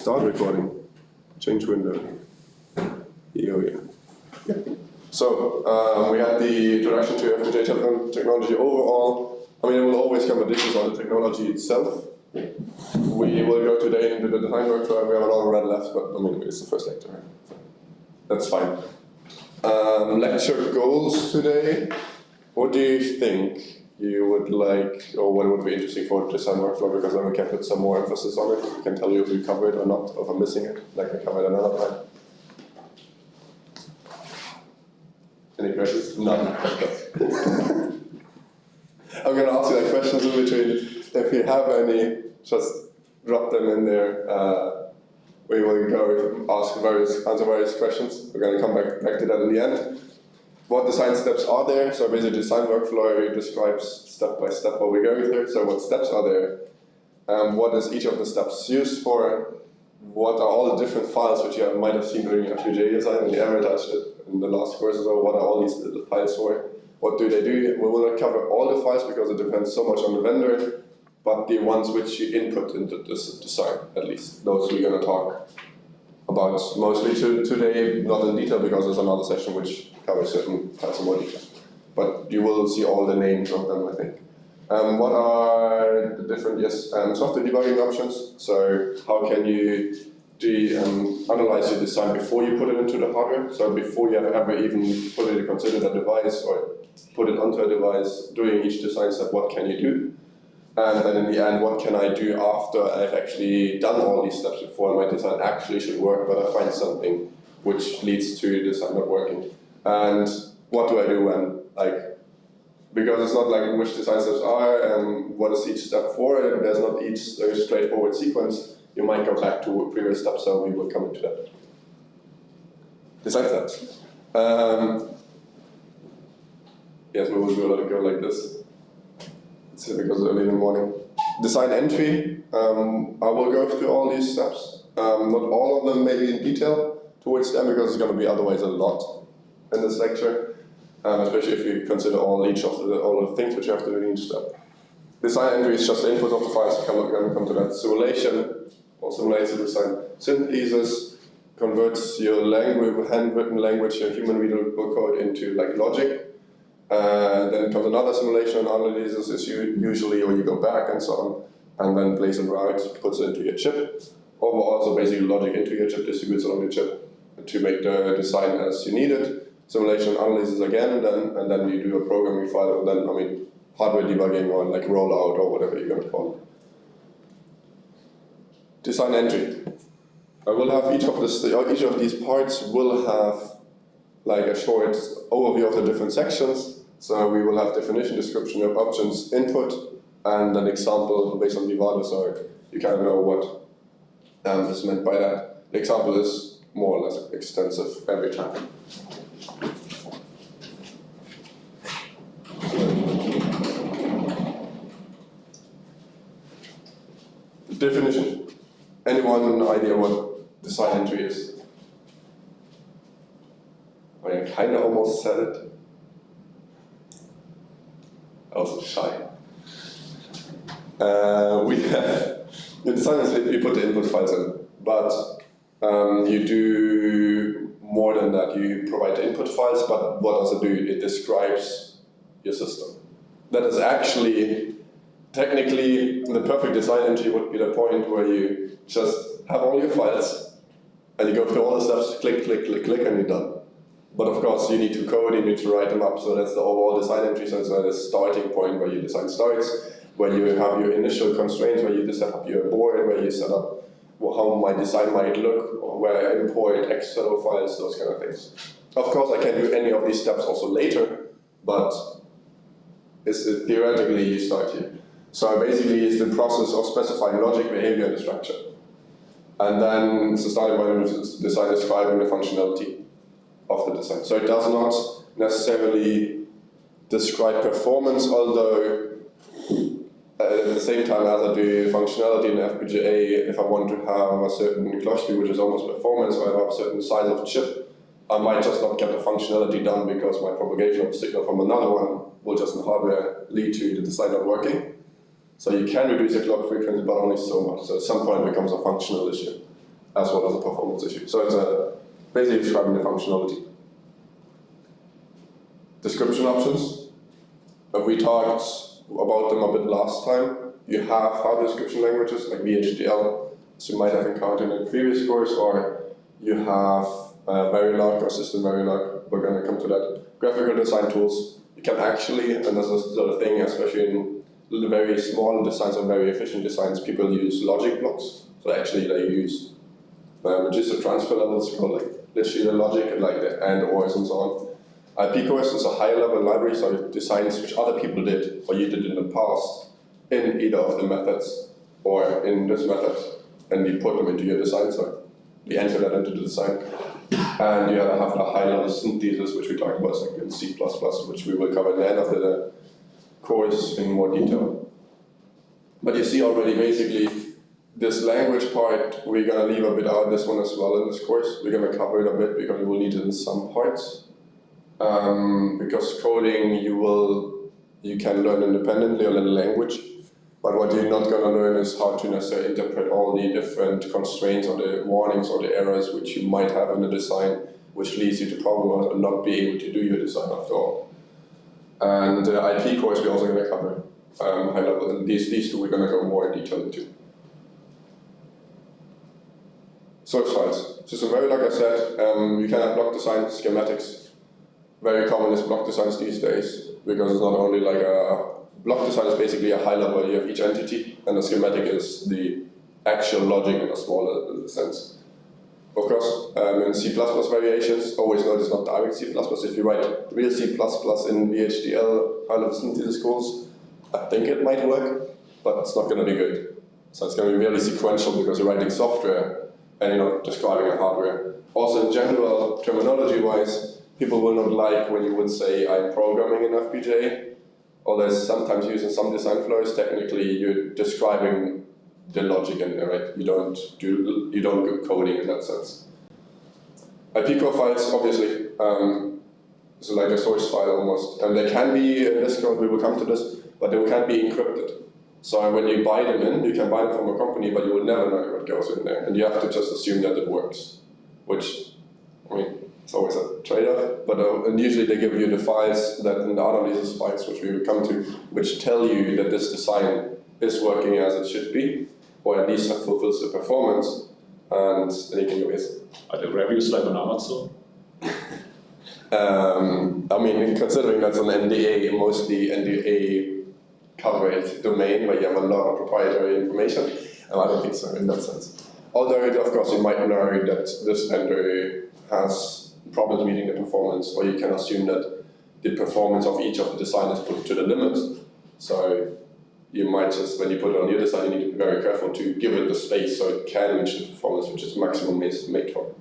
Start recording. Change window. Here we go. Yeah. So we had the introduction to FPGA technology overall. I mean, it will always come additions on the technology itself. We will go today into the design workflow. We have an hour left, but I mean, it's the first lecture. So that's fine. Lecture goals today. What do you think you would like, or what would be interesting for the design workflow? Because then we can put some more emphasis on it. We can tell you if we cover it or not, or if I'm missing it, like we covered another time. Any questions? None. I'm going to ask you like questions in between. If you have any, just drop them in there. We will go answer various questions. We're going to come back to that in the end. What design steps are there? So basically, design workflow describes step by step what we're going through. So what steps are there? What is each of the steps used for? What are all the different files which you might have seen during FPGA design when you ever touched it in the last courses? Or what are all these little files for? What do they do? We will not cover all the files because it depends so much on the vendor, but the ones which you input into this design, at least. Those we're going to talk about mostly today, not in detail because there's another session which covers certain files in more detail. But you will see all the names of them, I think. What are the different software debugging options? So how can you analyze your design before you put it into the hardware? So before you have ever even considered a device or put it onto a device, doing each design step, what can you do? And then in the end, what can I do after I've actually done all these steps before my design actually should work, but I find something which leads to the design not working? And what do I do when, because it's not like which design steps are and what is each step for, and there's not each straightforward sequence. You might go back to previous steps, so we will come into that. Design steps. Yes, we will go like this. It's because it's early in the morning. Design entry. I will go through all these steps. Not all of them maybe in detail towards them because it's going to be otherwise a lot in this lecture. Especially if you consider all the things which you have to do in each step. Design entry is just the input of the files. We're going to come to that. Simulation, or simulates the design. Synthesis converts your language, handwritten language, your human readable code into logic. Then comes another simulation analysis is usually where you go back and so on, and then plays a route, puts it into your chip. Overall, so basically logic into your chip, distributes it on your chip to make the design as you need it. Simulation analysis again, and then you do a programming file, and then hardware debugging or rollout or whatever you're going to call it. Design entry. I will have each of these parts will have a short overview of the different sections. So we will have definition, description of options, input, and an example based on Vivado, so you kind of know what is meant by that. The example is more or less extensive every time. Definition. Anyone idea what design entry is? I kind of almost said it. I was shy. We have the design is you put the input files in, but you do more than that. You provide the input files, but what does it do? It describes your system. That is actually, technically, the perfect design entry would be the point where you just have all your files, and you go through all the steps, click, click, click, click, and you're done. But of course, you need to code, you need to write them up, so that's the overall design entry. So it's a starting point where your design starts, where you have your initial constraints, where you set up your board, where you set up how my design might look, or where I import external files, those kind of things. Of course, I can do any of these steps also later, but theoretically you start here. So basically, it's the process of specifying logic, behavior, and structure. And then it's the starting point of design describing the functionality of the design. So it does not necessarily describe performance, although at the same time as I do functionality in FPGA, if I want to have a certain clock speed, which is almost performance, or I have a certain size of chip, I might just not get the functionality done because my propagation of signal from another one will just in hardware lead to the design not working. So you can reduce the clock frequency, but only so much. So at some point it becomes a functional issue. as well as a performance issue. So it's basically describing the functionality. Description options. We talked about them a bit last time. You have hard description languages like VHDL, so you might have encountered in a previous course, or you have Verilog or System Verilog. We're going to come to that. Graphical design tools. You can actually, and this is the thing, especially in the very small designs or very efficient designs, people use logic blocks. So actually they use register transfer levels called like literally the logic and like the and, ors, and so on. PCORs is a higher level library, so designs which other people did or you did in the past in either of the methods or in this method, and we put them into your design, so we enter that into the design. And you have the high level synthesis, which we talked about like in C++, which we will cover at the end of the course in more detail. But you see already basically this language part, we're going to leave a bit out this one as well in this course. We're going to cover it a bit because we will need it in some parts. Because coding you can learn independently or learn a language, but what you're not going to learn is how to necessarily interpret all the different constraints or the warnings or the errors which you might have in the design, which leads you to problem and not be able to do your design after all. And IP course we're also going to cover high level, and these two we're going to go more in detail into. Source files. So very like I said, you can have block design schematics. Very common is block designs these days, because it's not only like a block design is basically a high level, you have each entity, and the schematic is the actual logic in a smaller sense. Of course, in C++ variations, always note it's not direct C++. If you write real C++ in VHDL high level synthesis calls, I think it might work, but it's not going to be good. So it's going to be really sequential because you're writing software and you're not describing a hardware. Also, in general, terminology-wise, people will not like when you would say, I'm programming in FPGA, although it's sometimes used in some design flows. Technically, you're describing the logic in there, right? You don't do coding in that sense. IP core files, obviously, so like a source file almost. And they can be, in this code, we will come to this, but they can be encrypted. So when you buy them in, you can buy them from a company, but you will never know what goes in there. And you have to just assume that it works, which, I mean, it's always a trade-off, but and usually they give you the files that in the analysis files, which we will come to, which tell you that this design is working as it should be, or at least fulfills the performance, and then you can use it. Are there reviews like on Amazon? I mean, considering that's an NDA, mostly NDA covered domain where you have a lot of proprietary information, I don't think so in that sense. Although, of course, you might know that this vendor has problems meeting the performance, or you can assume that the performance of each of the design is put to the limit. So you might just, when you put it on your design, you need to be very careful to give it the space so it can reach the performance, which is maximum made for.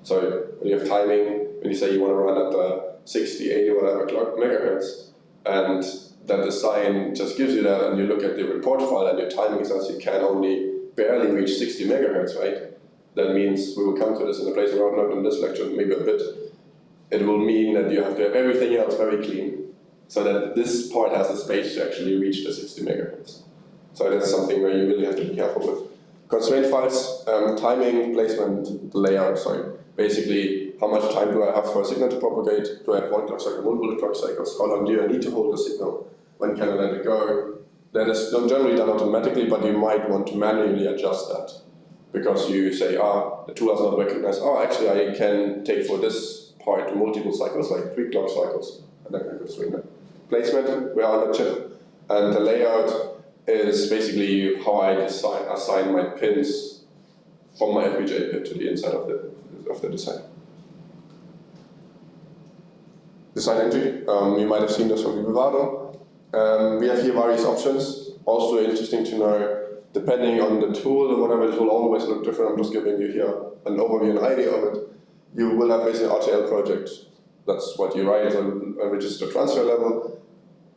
So when you have timing, when you say you want to run at 60, 80, whatever megahertz, and that design just gives you that, and you look at the report file and your timing says you can only barely reach 60 megahertz, right? That means, we will come to this in a place around, not in this lecture, maybe a bit. It will mean that you have to have everything else very clean, so that this part has the space to actually reach the 60 megahertz. So that's something where you really have to be careful with. Constraint files, timing, placement, layout, basically how much time do I have for a signal to propagate? Do I have one clock cycle, multiple clock cycles? How long do I need to hold the signal? When can I let it go? That is not generally done automatically, but you might want to manually adjust that. Because you say, the tool has not recognized, actually I can take for this part multiple cycles, like 3 clock cycles, and then I can swing that. Placement, we are on the chip, and the layout is basically how I assign my pins from my FPGA pin to the inside of the design. Design entry, you might have seen this from Vivado. We have here various options. Also interesting to know, depending on the tool or whatever, it will always look different. I'm just giving you here an overview, an idea of it. You will have basically an RTL project. That's what you write on a register transfer level,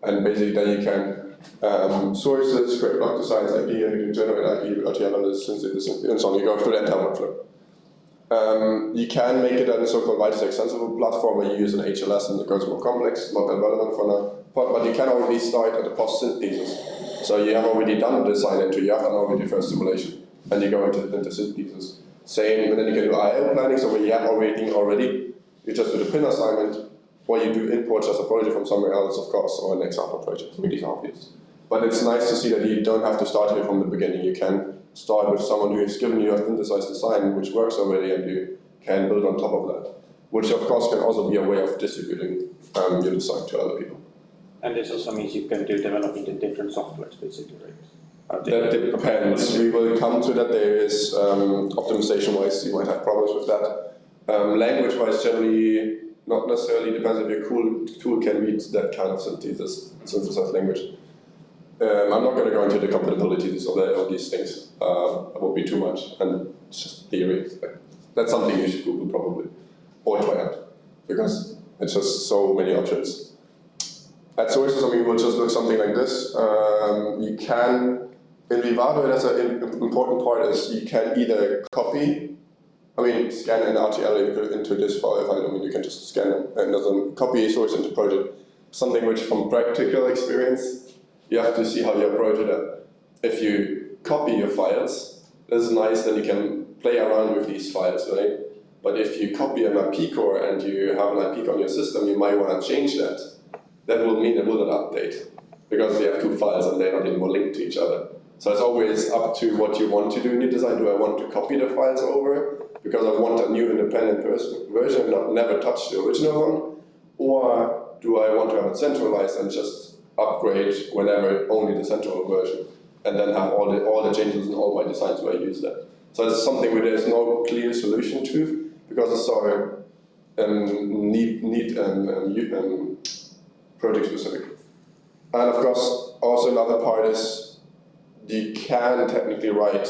and basically then you can source it, create block designs, IP, and you can generate IP, RTL analysis, and so on. You go through the entire workflow. You can make it a so-called widely extensible platform where you use an HLS and it goes more complex, not that relevant for now. But you can already start at the post-synthesis. So you have already done the design entry, you have done already first simulation, and you go into synthesis. Same, and then you can do I/O planning, so when you have everything already, you just do the pin assignment, or you do import just a project from somewhere else, of course, or an example project, really obvious. But it's nice to see that you don't have to start here from the beginning. You can start with someone who has given you a synthesized design which works already, and you can build on top of that. Which of course can also be a way of distributing your design to other people. And this also means you can do developing the different softwares basically, right? That depends. We will come to that. There is optimization-wise, you might have problems with that. Language-wise, generally, not necessarily. Depends if your tool can read that kind of synthesized language. I'm not going to go into the compatibilities of these things. It would be too much, and it's just theory. That's something you should Google probably, or try out, because it's just so many options. At sources, I mean, we'll just look something like this. You can, in Vivado, that's an important part is you can either copy, scan an RTL into this file. I mean, you can just scan it and then copy a source into project. Something which, from practical experience, you have to see how you approach it. If you copy your files, this is nice, then you can play around with these files, right? But if you copy an IP core and you have an IP core on your system, you might want to change that. That will mean it will not update, because you have two files and they're not anymore linked to each other. So it's always up to what you want to do in your design. Do I want to copy the files over because I want a new independent version and never touch the original one? Or do I want to have it centralized and just upgrade whenever only the central version, and then have all the changes in all my designs where I use that? So it's something where there's no clear solution to, because it's so project specific. And of course, also another part is you can technically write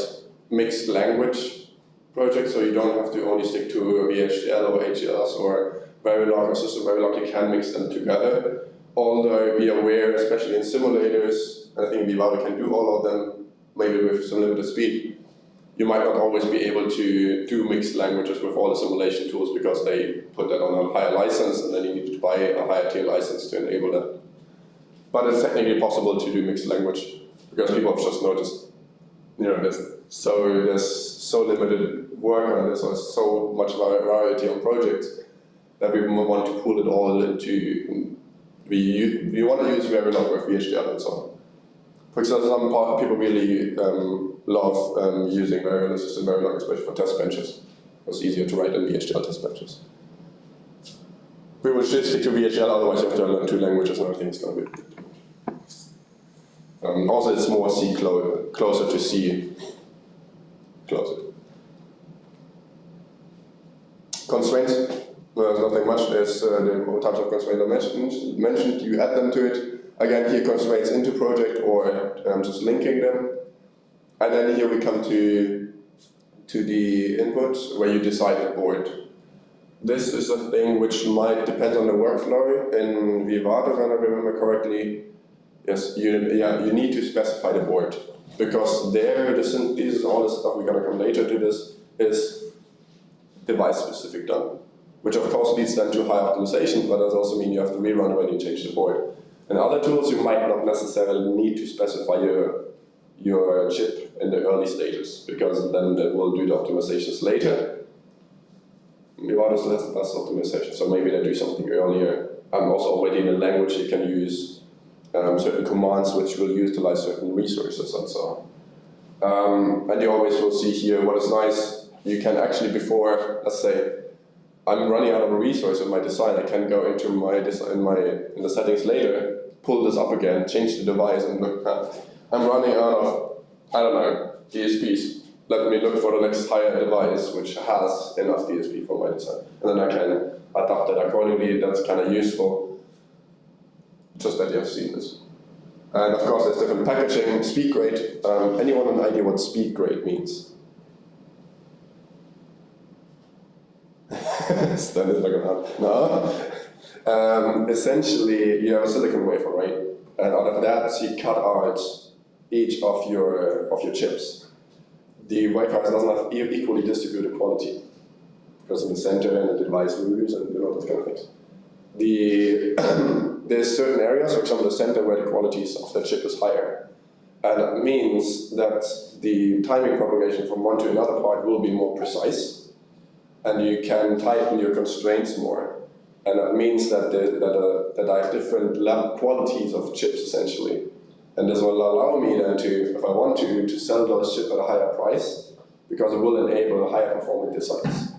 mixed language projects, so you don't have to only stick to VHDL or HDLs or Verilog or System Verilog. You can mix them together. Although be aware, especially in simulators, and I think Vivado can do all of them, maybe with some limited speed, you might not always be able to do mixed languages with all the simulation tools, because they put that on a higher license, and then you need to buy a higher tier license to enable that. But it's technically possible to do mixed language, because people have just noticed, there's so limited work on this, or so much variety on projects, that we want to pull it all into. We want to use Verilog with VHDL and so on. For example, some people really love using Verilog, System Verilog, especially for test benches. It's easier to write than VHDL test benches. We will just stick to VHDL, otherwise you have to learn two languages and everything is going to be. Also, it's more C closer to C. Closer. Constraints. There's nothing much. There's the types of constraints I mentioned. You add them to it. Again, here constraints into project, or just linking them. And then here we come to the input, where you decide the board. This is a thing which might depend on the workflow. In Vivado, when I remember correctly, yes, you need to specify the board, because there, this is all the stuff we're going to come later to this, is device-specific done. Which of course leads then to high optimization, but does also mean you have to rerun when you change the board. In other tools, you might not necessarily need to specify your chip in the early stages, because then it will do the optimizations later. Vivado is less optimization, so maybe they do something earlier. Also already in a language you can use certain commands which will utilize certain resources and so on. And you always will see here what is nice. You can actually, before, let's say, I'm running out of a resource in my design, I can go into my design in the settings later, pull this up again, change the device, and look. I'm running out of, I don't know, DSPs. Let me look for the next higher device which has enough DSP for my design, and then I can adapt it accordingly. That's kind of useful. Just that you have seen this. And of course, there's different packaging. Speed grade. Anyone an idea what speed grade means? Stan is like no. Essentially, you have a silicon wafer, right? And out of that, you cut out each of your chips. The wafers doesn't have equally distributed quality, because in the center and the device moves and those kind of things. There's certain areas, for example, the center, where the quality of the chip is higher. And that means that the timing propagation from one to another part will be more precise, and you can tighten your constraints more. And that means that I have different qualities of chips, essentially. And this will allow me then to, if I want to sell those chips at a higher price, because it will enable higher performing designs.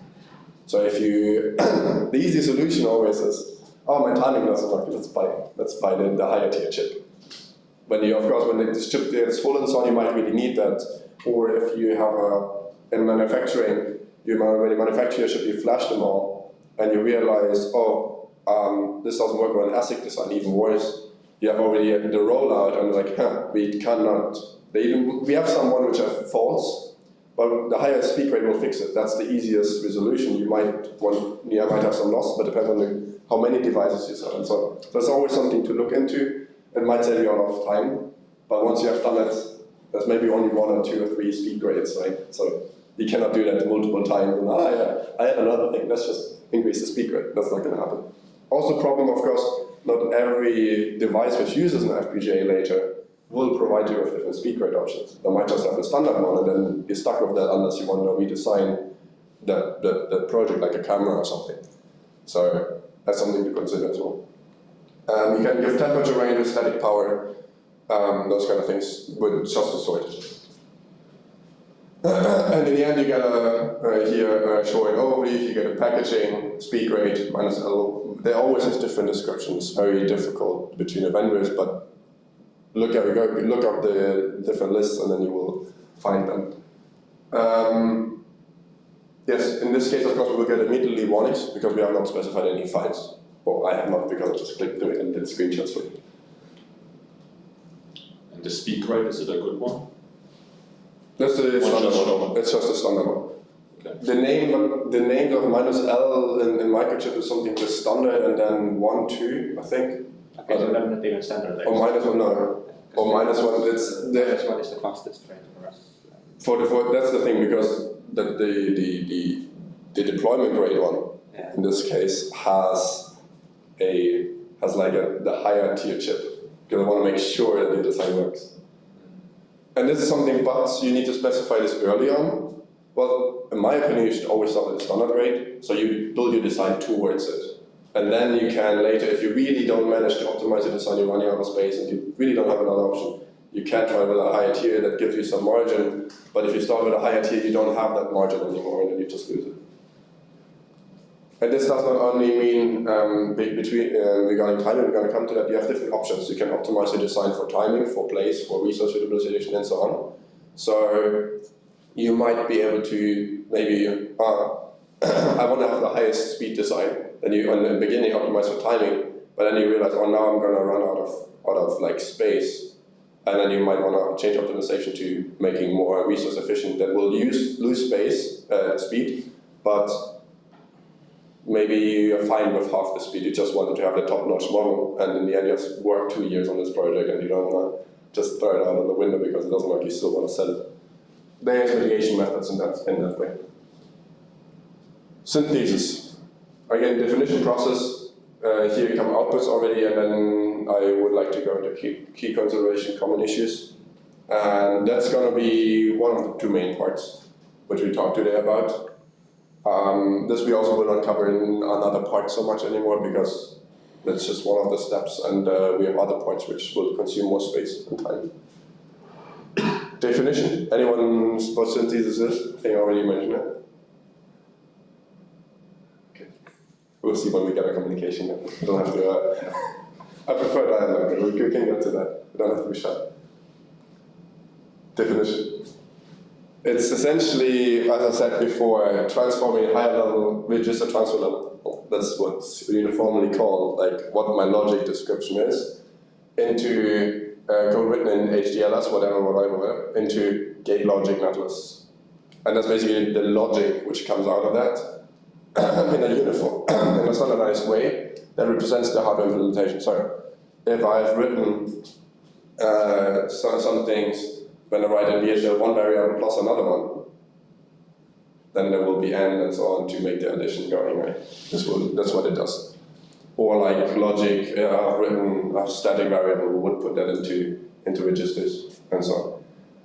So if you, the easy solution always is, oh, my timing doesn't work, let's buy the higher tier chip. When you, of course, when this chip gets full and so on, you might really need that. Or if you have in manufacturing, you already manufacture your chip, you flash them all, and you realize, oh, this doesn't work on an ASIC design, even worse. You have already the rollout, and like, we cannot. We have some one which have faults, but the higher speed rate will fix it. That's the easiest resolution. You might have some loss, but depends on how many devices you sell and so on. That's always something to look into. It might save you a lot of time, but once you have done it, there's maybe only 1 or 2 or 3 speed grades, right? So you cannot do that multiple times. And, I have another thing. Let's just increase the speed grade. That's not going to happen. Also, problem, of course, not every device which uses an FPGA later will provide you with different speed grade options. They might just have a standard one, and then you're stuck with that unless you want to redesign the project, like a camera or something. So that's something to consider as well. You can give temperature range, static power, those kind of things with just the storage. And in the end, you get here showing overview, you get a packaging, speed rate, -L. They always have different descriptions, very difficult between the vendors, but look up the different lists and then you will find them. Yes, in this case, of course, we will get immediately warnings because we have not specified any files. Well, I have not, because I just clicked through it and did screenshots for you. And the speed rate, is it a good one? That's the standard one. It's just a standard one. Okay. The name of -L in microchip is something just standard, and then 1, 2, I think. Okay, so they're not even standardized. Or -1, no. Or -1, it's -1 is the fastest rate for us. that's the thing, because the deployment grade one, in this case, has the higher tier chip, because I want to make sure that the design works. And this is something, but you need to specify this early on. Well, in my opinion, you should always start with the standard rate, so you build your design towards it. And then you can later, if you really don't manage to optimize your design, you're running out of space and you really don't have another option, you can try with a higher tier that gives you some margin, but if you start with a higher tier, you don't have that margin anymore, and then you just lose it. And this does not only mean regarding timing, we're going to come to that, you have different options. You can optimize your design for timing, for place, for resource utilization, and so on. So you might be able to maybe, I want to have the highest speed design, then you, in the beginning, optimize for timing, but then you realize, oh, now I'm going to run out of like space, and then you might want to change optimization to making more resource efficient that will lose speed, but maybe you're fine with half the speed. You just wanted to have the top-notch model, and in the end, you have worked 2 years on this project, and you don't want to just throw it out of the window because it doesn't work. You still want to sell it. There's mitigation methods in that way. Synthesis. Again, definition process. Here come outputs already, and then I would like to go into key consideration, common issues. And that's going to be one of the 2 main parts, which we talked today about. This we also will not cover in another part so much anymore, because that's just one of the steps, and we have other parts which will consume more space and time. Definition. Anyone what synthesis is? I think I already mentioned it. We'll see when we get a communication. We don't have to. I prefer dialogue, but we can get to that. We don't have to be shy. Definition. It's essentially, as I said before, transforming a higher level register transfer level. That's what's uniformly called, like what my logic description is, into code written in HDLS, whatever, into gate logic netless. And that's basically the logic which comes out of that. In a uniform, in a standardized way that represents the hardware implementation. So, if I've written some things when I write in VHDL one variable plus another one, then there will be AND and so on to make the addition going, right? That's what it does. Or like logic, I've written a static variable, we would put that into into registers, and so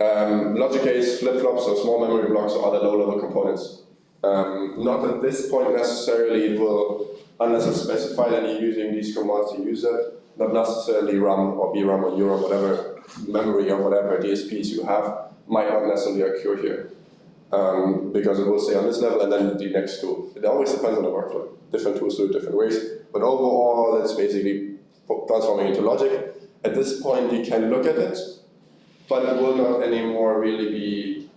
on. Logic gates, flip-flops, so small memory blocks or other low-level components. Not at this point necessarily it will, unless it's specified and you're using these commands to use it, not necessarily RAM or VRAM or URAM, whatever memory or whatever DSPs you have, might not necessarily occur here. Because it will stay on this level and then the next tool. It always depends on the workflow. Different tools do it different ways. But overall, it's basically transforming into logic. At this point, you can look at it, but it will not anymore really be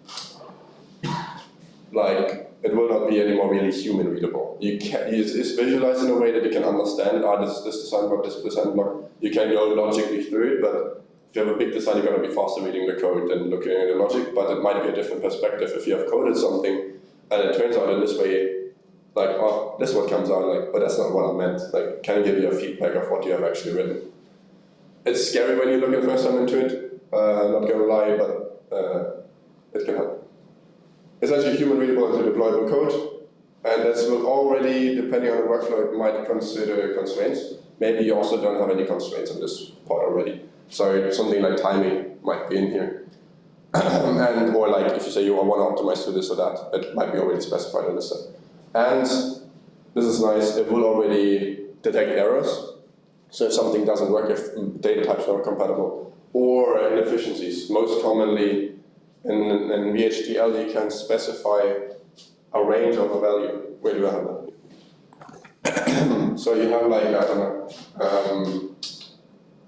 like, it will not be anymore really human readable. It's visualized in a way that you can understand, this is this design block, this design block. You can go logically through it, but if you have a big design, you're going to be faster reading the code than looking at the logic, but it might be a different perspective if you have coded something and it turns out in this way, like, oh, this is what comes out, like, but that's not what I meant. Like, can give you a feedback of what you have actually written. It's scary when you look at first time into it, not going to lie, but it can help. It's actually human readable into deployable code, and this will already, depending on the workflow, it might consider constraints. Maybe you also don't have any constraints on this part already. So something like timing might be in here. And or like if you say you want to optimize to this or that, it might be already specified in this set. And this is nice, it will already detect errors. So if something doesn't work, if data types are not compatible, or inefficiencies. Most commonly in VHDL you can specify a range of a value. Where do I have that? So you have like, I don't know,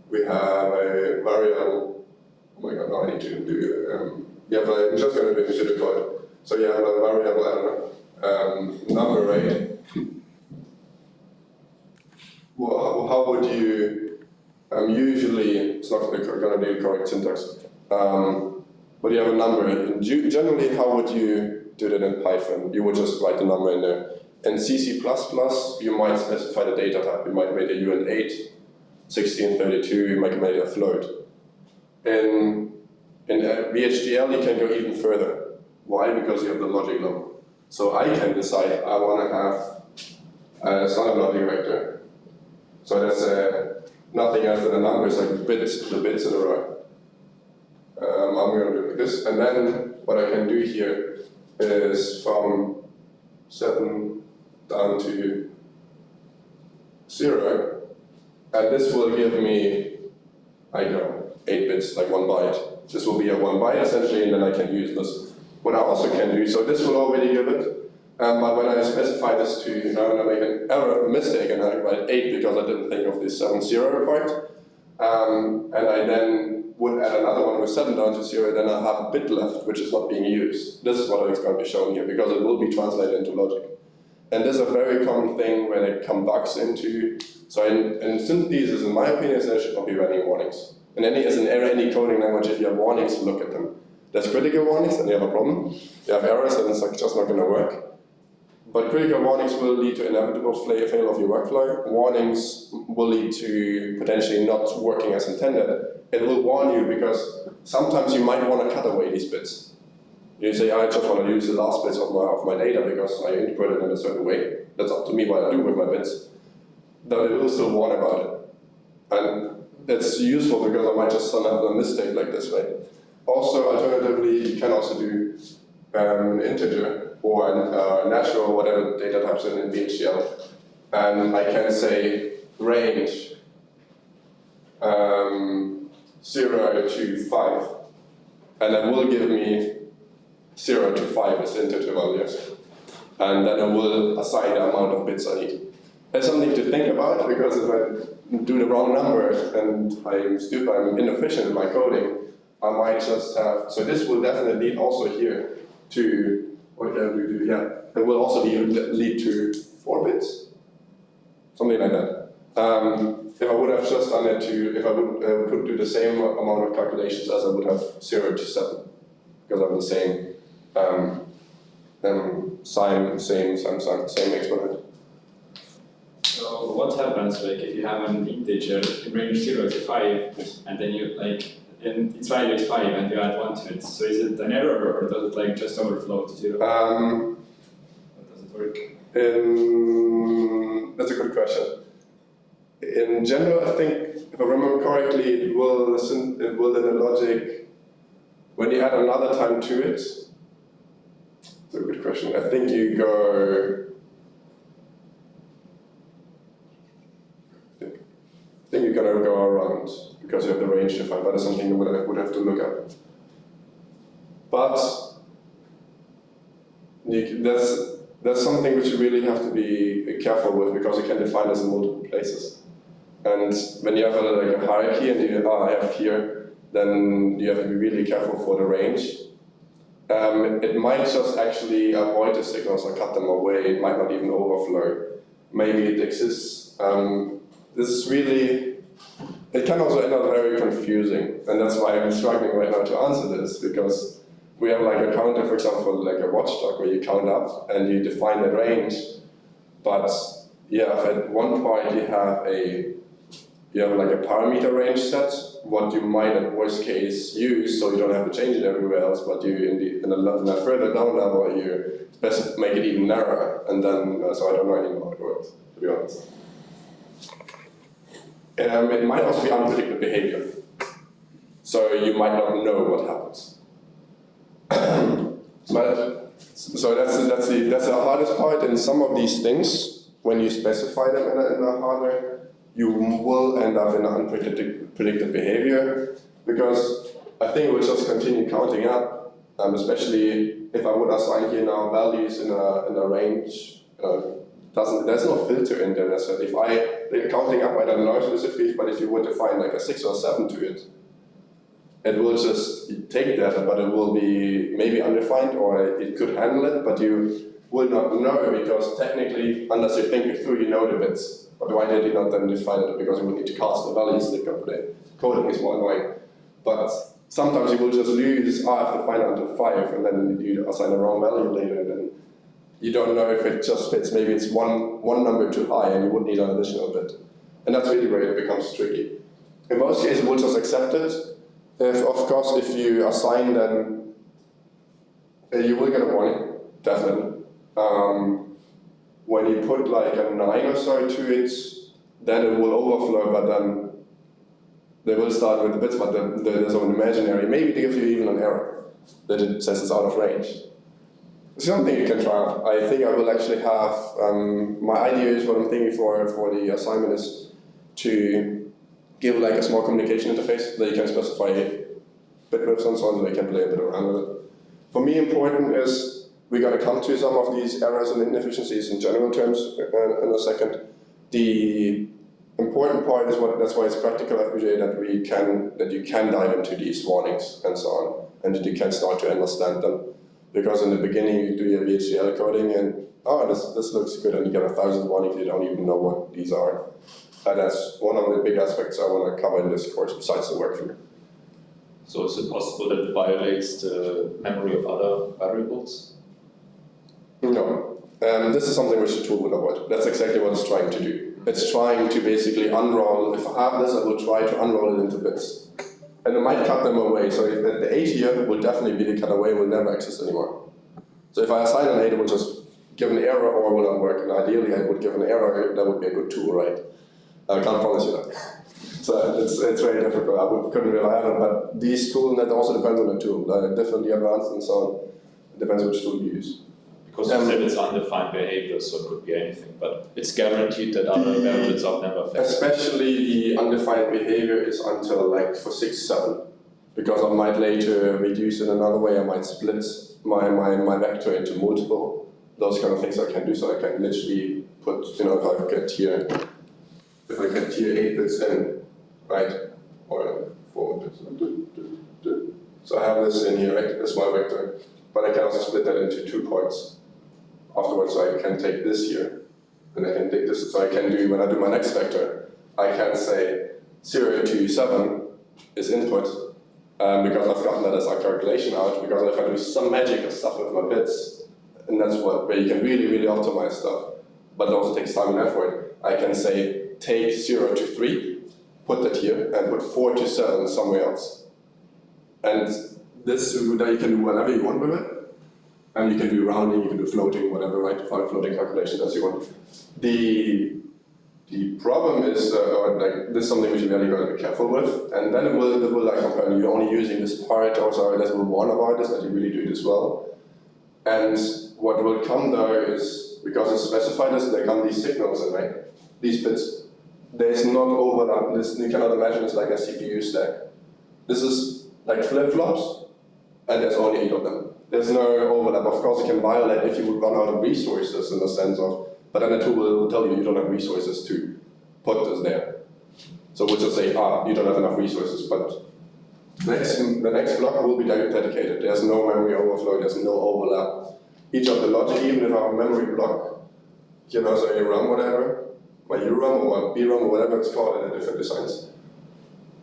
we have a variable. Oh my god, now I need to do. You have I'm just going to do the code. So you have a variable, I don't know, number array. Well, how would you? Usually, it's not going to be the correct syntax. But you have a number. And generally, how would you do that in Python? You would just write the number in there. In C++, you might specify the data type. You might make a uint8. 1632, you might make a float. In VHDL, you can go even further. Why? Because you have the logic level. So I can decide I want to have a standard logic vector. So that's nothing else than a number, it's like the bits in a row. I'm going to do like this, and then what I can do here is from 7 down to 0. And this will give me, I don't know, 8 bits, like 1 byte. This will be a 1 byte essentially, and then I can use this. What I also can do, so this will already give it, but when I specify this to, when I make an error, a mistake, and I write 8 because I didn't think of this 7-0 part, and I then would add another one with 7 down to 0, then I have a bit left, which is not being used. This is what is going to be shown here, because it will be translated into logic. And this is a very common thing when it comes bugs into. So in synthesis, in my opinion, there should not be running warnings. In any coding language, if you have warnings, look at them. There's critical warnings, then you have a problem. You have errors, and it's like just not going to work. But critical warnings will lead to inevitable fail of your workflow. Warnings will lead to potentially not working as intended. It will warn you because sometimes you might want to cut away these bits. You say, I just want to use the last bits of my data because I interpret it in a certain way. That's up to me what I do with my bits. But it will still warn about it. And it's useful because I might just have a mistake like this, right? Also, alternatively, you can also do an integer or a natural, whatever data types in VHDL. And I can say range 0 to 5. And that will give me 0 to 5 as integer values. And then I will assign the amount of bits I need. There's something to think about, because if I do the wrong number and I'm stupid, I'm inefficient in my coding, I might just have, so this will definitely lead also here to, what can we do? Yeah, it will also lead to 4 bits, something like that. If I would have just done it to, if I would do the same amount of calculations as I would have 0 to 7, because I'm the same same exponent. So what happens like if you have an integer in range 0 to 5, and then you and its value is 5 and you add 1 to it? So is it an error, or does it just overflow to 0? How does it work? That's a good question. In general, I think if I remember correctly, it will in the logic, when you add another time to it, it's a good question. I think you go, I think you're gonna go around because you have the range defined, but it's something you would have to look at. But that's something which you really have to be careful with because you can define this in multiple places. And when you have like a hierarchy and you have here, then you have to be really careful for the range. It might just actually avoid the signals or cut them away. It might not even overflow. Maybe it exists. This is really, it can also end up very confusing. And that's why I'm struggling right now to answer this, because we have like a counter, for example, like a watchdog where you count up and you define the range. But yeah, if at one point you have like a parameter range set, what you might at worst case use, so you don't have to change it everywhere else, but you in a further down level you make it even narrower, and then so I don't know anymore how it works, to be honest. It might also be unpredictable behavior, so you might not know what happens. So that's the hardest part in some of these things. When you specify them in the hardware, you will end up in unpredicted behavior, because I think it will just continue counting up, especially if I would assign here now values in a range. There's no filter in there necessarily. If they're counting up, I don't know specifically, but if you would define like a 6 or 7 to it, it will just take that, but it will be maybe undefined, or it could handle it, but you will not know, because technically, unless you think it through, you know the bits. But why did you not then define it? Because you will need to cast the values that come today. Coding is more annoying. But sometimes you will just lose, I have to find out until 5, and then you assign the wrong value later, and then you don't know if it just fits. Maybe it's one number too high, and you would need an additional bit. And that's really where it becomes tricky. In most cases, we'll just accept it. Of course, if you assign them, you will get a warning, definitely. When you put like a 9 or so to it, then it will overflow, but then they will start with the bits, but there's an imaginary. Maybe they give you even an error that it says it's out of range. It's something you can try out. I think I will actually have, my idea is, what I'm thinking for the assignment is to give like a small communication interface that you can specify bit widths and so on, so they can play a bit around with it. For me, important is, we're going to come to some of these errors and inefficiencies in general terms in a second. The important part is that's why it's practical FPGA, that you can dive into these warnings and so on, and that you can start to understand them. Because in the beginning you do your VHDL coding and this looks good, and you get 1,000 warnings, you don't even know what these are. And that's one of the big aspects I want to cover in this course besides the workflow. So is it possible that it violates the memory of other variables? No. This is something which the tool will avoid. That's exactly what it's trying to do. It's trying to basically unroll. If I have this, I will try to unroll it into bits. And it might cut them away. So the 8 here will definitely be the cut away, will never exist anymore. So if I assign an 8, it will just give an error or will not work. And ideally, I would give an error. That would be a good tool, right? I can't promise you that. So it's very difficult. I couldn't rely on it. But these tools, that also depends on the tool. They're differently advanced and so on. It depends which tool you use. Because you said it's undefined behavior, so it could be anything, but it's guaranteed that other variables are never affected. Especially the undefined behavior is until like for 6, 7. Because I might later reduce it another way, I might split my vector into multiple. Those kind of things I can do, so I can literally put, if I get here 8 bits in, right? Or 4 bits. So I have this in here, right? This is my vector. But I can also split that into 2 parts. Afterwards, I can take this here, and I can take this. So I can do, when I do my next vector, I can say 0 to 7 is input, because I've gotten that as a calculation out. Because if I do some magic stuff with my bits, and that's where you can really, really optimize stuff, but it also takes time and effort. I can say take 0 to 3, put that here, and put 4 to 7 somewhere else. And this, you can do whatever you want with it. And you can do rounding, you can do floating, whatever, right? Floating calculations as you want. The The problem is, this is something which you really got to be careful with, and then it will like compare you're only using this part, or sorry, let's will warn about this, that you really do this well. And what will come though is, because it's specified as there come these signals in, right? These bits. There's not overlap. This, you cannot imagine it's like a CPU stack. This is like flip-flops, and there's only 8 of them. There's no overlap. Of course, you can violate if you would run out of resources in the sense of, but then the tool will tell you don't have resources to put this there. So we'll just say, you don't have enough resources, but the next block will be dedicated. There's no memory overflow, there's no overlap. Each of the logic, even if I have a memory block, so a RAM whatever, my URAM or BRAM or whatever it's called in the different designs,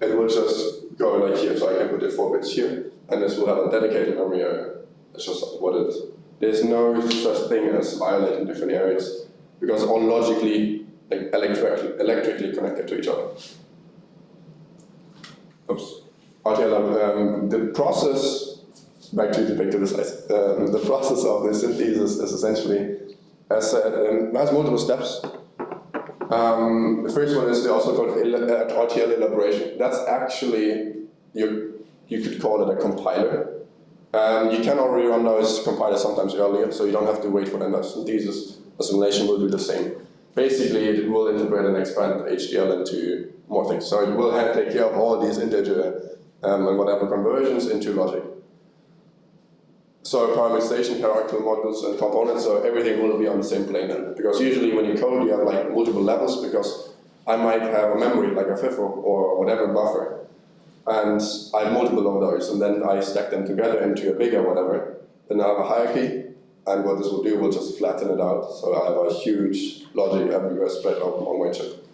it will just go like here, so I can put the 4 bits here, and this will have a dedicated memory area. That's just what it is. There's no such thing as violating different areas, because all logically, like electrically connected to each other. Oops. The process, back to the slides, the process of the synthesis is essentially, as said, has multiple steps. The first one is the also called RTL elaboration. That's actually, you could call it a compiler. You can already run those compilers sometimes earlier, so you don't have to wait for them. The synthesis assimilation will do the same. Basically, it will integrate and expand HDL into more things. So it will take care of all these integer and whatever conversions into logic. So parameterization, hierarchical modules, and components, so everything will be on the same plane then. Because usually when you code, you have like multiple levels, because I might have a memory, like a FIFO or whatever buffer, and I have multiple of those, and then I stack them together into a bigger whatever. Then I have a hierarchy, and what this will do will just flatten it out. So I have a huge logic everywhere spread out on my chip.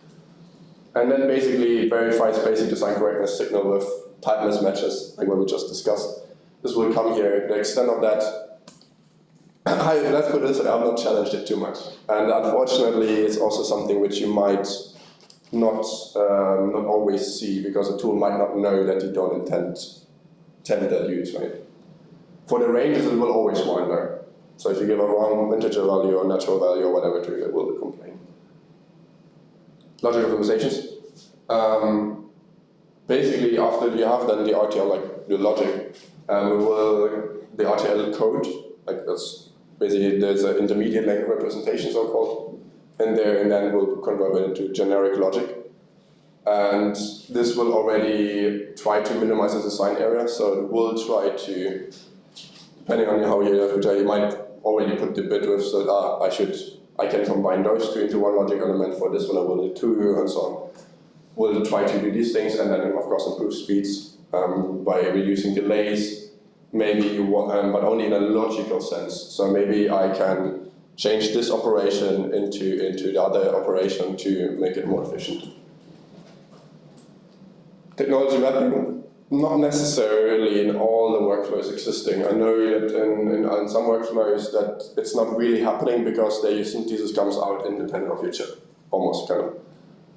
And then basically verifies basic design correctness signal with type mismatches, like what we just discussed. This will come here. The extent of that, let's put it this way, I've not challenged it too much. And unfortunately, it's also something which you might not always see, because the tool might not know that you don't intend that use, right? For the ranges, it will always warn there. So if you give a wrong integer value or natural value or whatever to it, it will complain. Logic optimizations. Basically, after you have then the RTL, like the logic, the RTL code, like that's basically there's an intermediate length representation, so-called, and then we'll convert it into generic logic. And this will already try to minimize the design area, so it will try to, depending on how you might already put the bit with, so I can combine those two into one logic element. For this one I will need 2, and so on. We'll try to do these things, and then of course improve speeds by reducing delays, maybe, but only in a logical sense. So maybe I can change this operation into the other operation to make it more efficient. Technology mapping, not necessarily in all the workflows existing. I know that in some workflows that it's not really happening, because the synthesis comes out independent of your chip, almost kind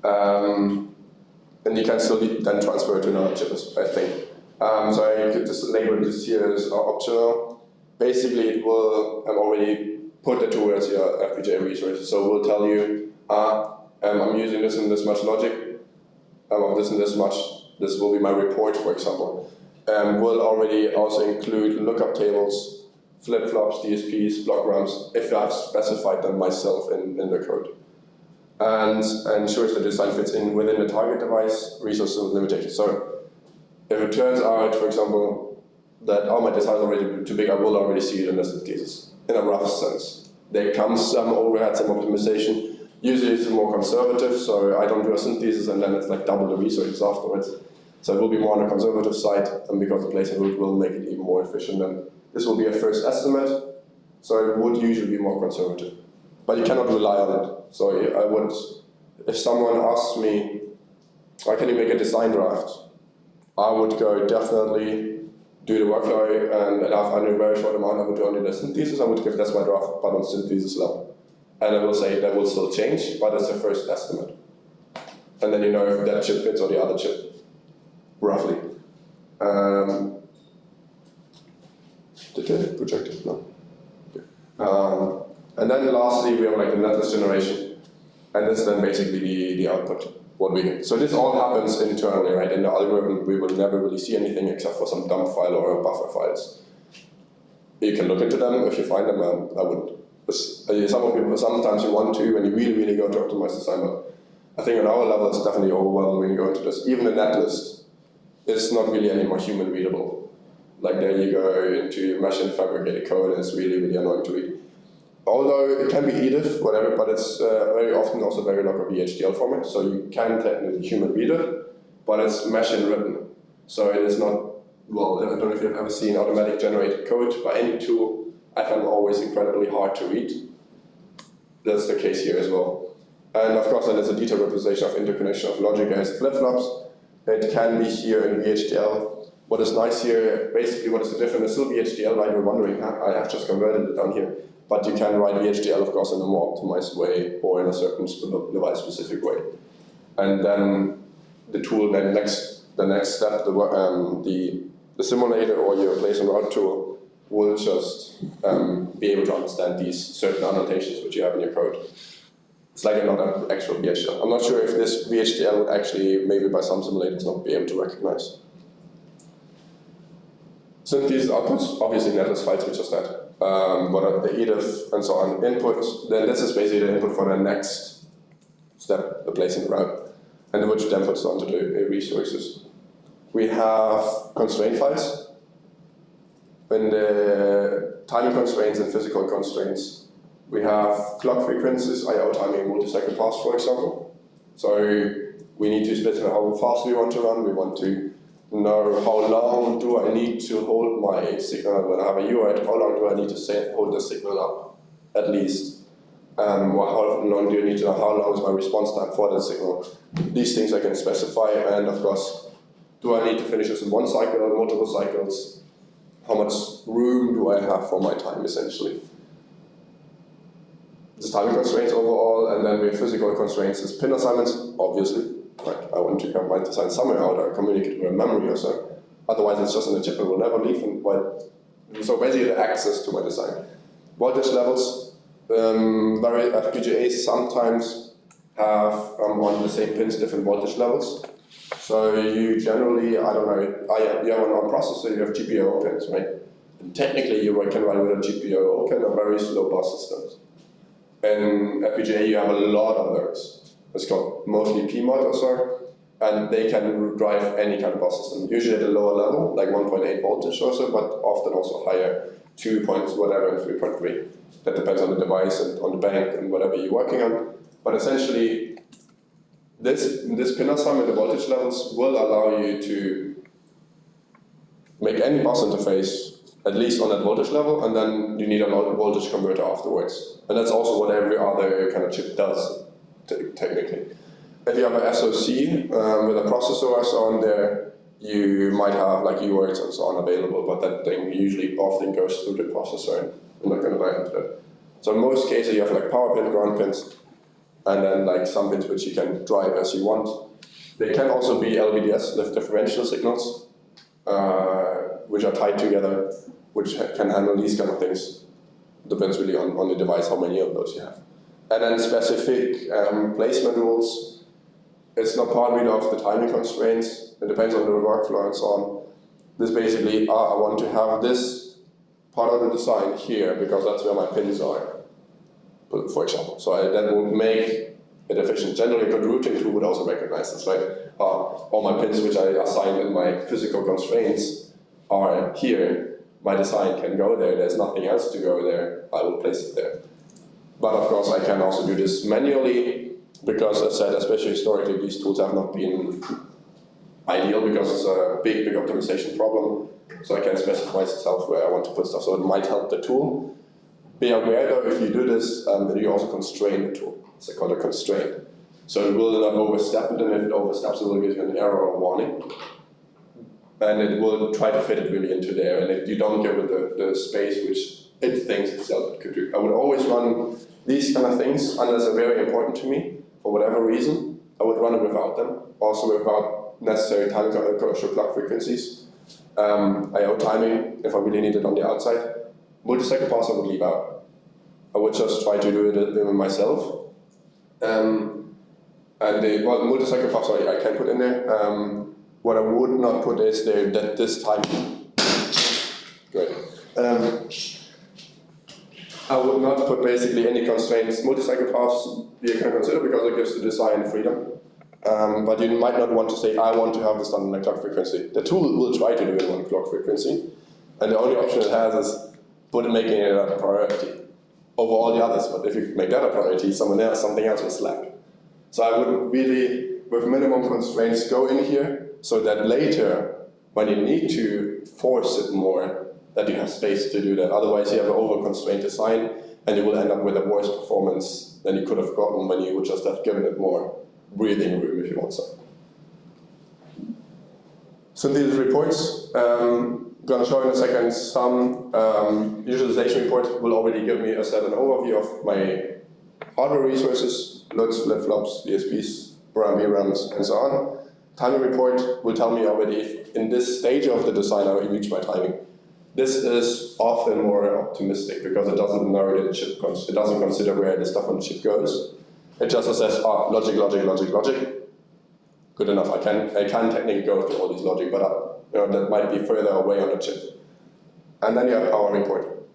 of. And you can still then transfer it to another chip, I think. So I could just label this here as optional. Basically, it will already put it towards your FPGA resources. So it will tell you, I'm using this and this much logic, of this and this much. This will be my report, for example. Will already also include lookup tables, flip-flops, DSPs, block RAMs, if I've specified them myself in the code. And ensures the design fits in within the target device, resource limitations. So if it turns out, for example, that my design is already too big, I will already see it in the synthesis, in a rough sense. There comes some overhead, some optimization. Usually it's more conservative, so I don't do a synthesis and then it's like double the resources afterwards. So it will be more on the conservative side, and because the placer route will make it even more efficient. And this will be a first estimate, so it would usually be more conservative. But you cannot rely on it. So I would, if someone asks me, why can you make a design draft? I would go definitely do the workflow, and after a very short amount I would do only the synthesis. I would give that's my draft, but on synthesis level. And I will say that will still change, but it's a first estimate. And then you know if that chip fits or the other chip, roughly. Did it project it? No. Okay. And then lastly, we have like the netlist generation. and this is then basically the output, what we get. So this all happens internally, right? In the algorithm, we will never really see anything except for some dump file or buffer files. You can look into them if you find them. I wouldn't. Sometimes you want to when you really go to optimize design, but I think on our level it's definitely overwhelming when you go into this. Even the netlist is not really any more human readable. Like there you go into machine fabricated code and it's really annoying to read. Although it can be EDIF, whatever, but it's very often also very local VHDL format, so you can technically human read it, but it's machine written. So it is not, well, I don't know if you've ever seen automatic generated code by any tool. I find always incredibly hard to read. That's the case here as well. And of course, then there's a detailed representation of interconnection of logic as flip-flops. It can be here in VHDL. What is nice here, basically what is the difference, it's still VHDL, right? You're wondering, I have just converted it down here. But you can write VHDL, of course, in a more optimized way or in a certain device-specific way. And then the tool, then the next step, the simulator or your place and route tool will just be able to understand these certain annotations which you have in your code. It's like another actual VHDL. I'm not sure if this VHDL would actually, maybe by some simulators, not be able to recognize. So these outputs, obviously netlist files, we just had. What are the EDIF and so on input, then this is basically the input for the next step, the placing the route, and which then puts onto the resources. We have constraint files. In the timing constraints and physical constraints, we have clock frequencies, I/O timing, multi-second pass, for example. So we need to specify how fast we want to run. We want to know how long do I need to hold my signal when I have a UART, how long do I need to hold the signal up, at least. How long do I need to know how long is my response time for the signal. These things I can specify, and of course, do I need to finish this in one cycle or multiple cycles? How much room do I have for my time, essentially? This timing constraints overall, and then we have physical constraints is pin assignments, obviously. Right. I want to have my design somewhere out or communicate with a memory or so. Otherwise, it's just in the chip and will never leave. So basically, the access to my design. Voltage levels. Very FPGAs sometimes have on the same pins different voltage levels. So you generally, I don't know, you have on processor, you have GPIO pins, right? And technically, you can run with a GPIO pin or very slow bus systems. In FPGA, you have a lot of those. It's called mostly PMOD or so, and they can drive any kind of bus system. Usually at a lower level, like 1.8 voltage or so, but often also higher, 2 points, whatever, and 3.3. That depends on the device and on the bank and whatever you're working on. But essentially, this pin assignment, the voltage levels, will allow you to make any bus interface at least on that voltage level, and then you need a voltage converter afterwards. And that's also what every other kind of chip does, technically. If you have an SoC with a processor or so on there, you might have like UARTs and so on available, but that thing usually often goes through the processor, and I'm not going to dive into that. So in most cases, you have like power pin, ground pins, and then like some pins which you can drive as you want. They can also be LVDS, lift differential signals, which are tied together, which can handle these kind of things. Depends really on the device how many of those you have. And then specific placement rules. It's not part really of the timing constraints. It depends on the workflow and so on. This basically, I want to have this part of the design here because that's where my pins are, for example. So that would make it efficient. Generally, a good routing tool would also recognize this, right? All my pins which I assigned in my physical constraints are here. My design can go there. There's nothing else to go there. I will place it there. But of course, I can also do this manually because, as I said, especially historically, these tools have not been ideal because it's a big optimization problem. So I can specify itself where I want to put stuff. So it might help the tool. Be aware though, if you do this, you also constrain the tool. It's called a constraint. So it will not overstep it, and if it oversteps, it will give you an error or warning. And it will try to fit it really into there, and if you don't give it the space which it thinks itself it could do. I would always run these kind of things unless they're very important to me, for whatever reason. I would run it without them, also without necessary time commercial clock frequencies. I/O timing, if I really need it on the outside. Multi-second pass I would leave out. I would just try to do it myself. And the multi-cycle path, sorry, I can put in there. What I would not put is there that this time. Great. I would not put basically any constraints. Multi-cycle paths you can consider because it gives the design freedom. But you might not want to say, I want to have this done in a clock frequency. The tool will try to do it in one clock frequency. And the only option it has is making it a priority over all the others. But if you make that a priority, something else will slack. So I would really, with minimum constraints, go in here so that later, when you need to force it more, that you have space to do that. Otherwise, you have an over-constrained design, and you will end up with a worse performance than you could have gotten when you would just have given it more breathing room, if you want so. Synthesis reports. Going to show in a second some visualization report will already give me an overview of my hardware resources, LUTs, flip-flops, DSPs, VRAMs, and so on. Timing report will tell me already if in this stage of the design I reach my timing. This is often more optimistic because it doesn't know the chip, it doesn't consider where the stuff on the chip goes. It just says, logic. Good enough, I can technically go to all these logic, but that might be further away on the chip. And then you have power report.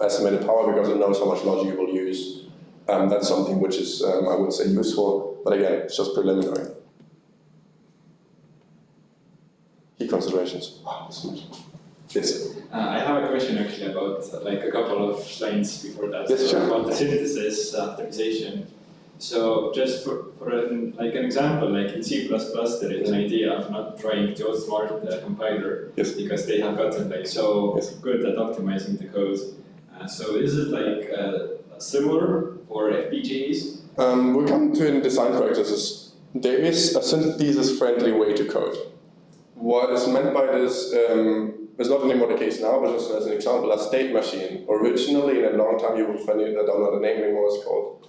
Estimated power because it knows how much logic you will use. That's something which is, I wouldn't say useful, but again, it's just preliminary. Key considerations. Yes. I have a question actually about like a couple of slides before that. Yes, sure. About the synthesis optimization. So just for an example, like in C++, there is an idea of not trying to outsmart the compiler because they have gotten so good at optimizing the code. So is it like similar for FPGAs? We'll come to in design practices. There is a synthesis-friendly way to code. What is meant by this is not anymore the case now, but just as an example, a state machine. Originally, in a long time, you would find it, I don't know the name anymore, it's called.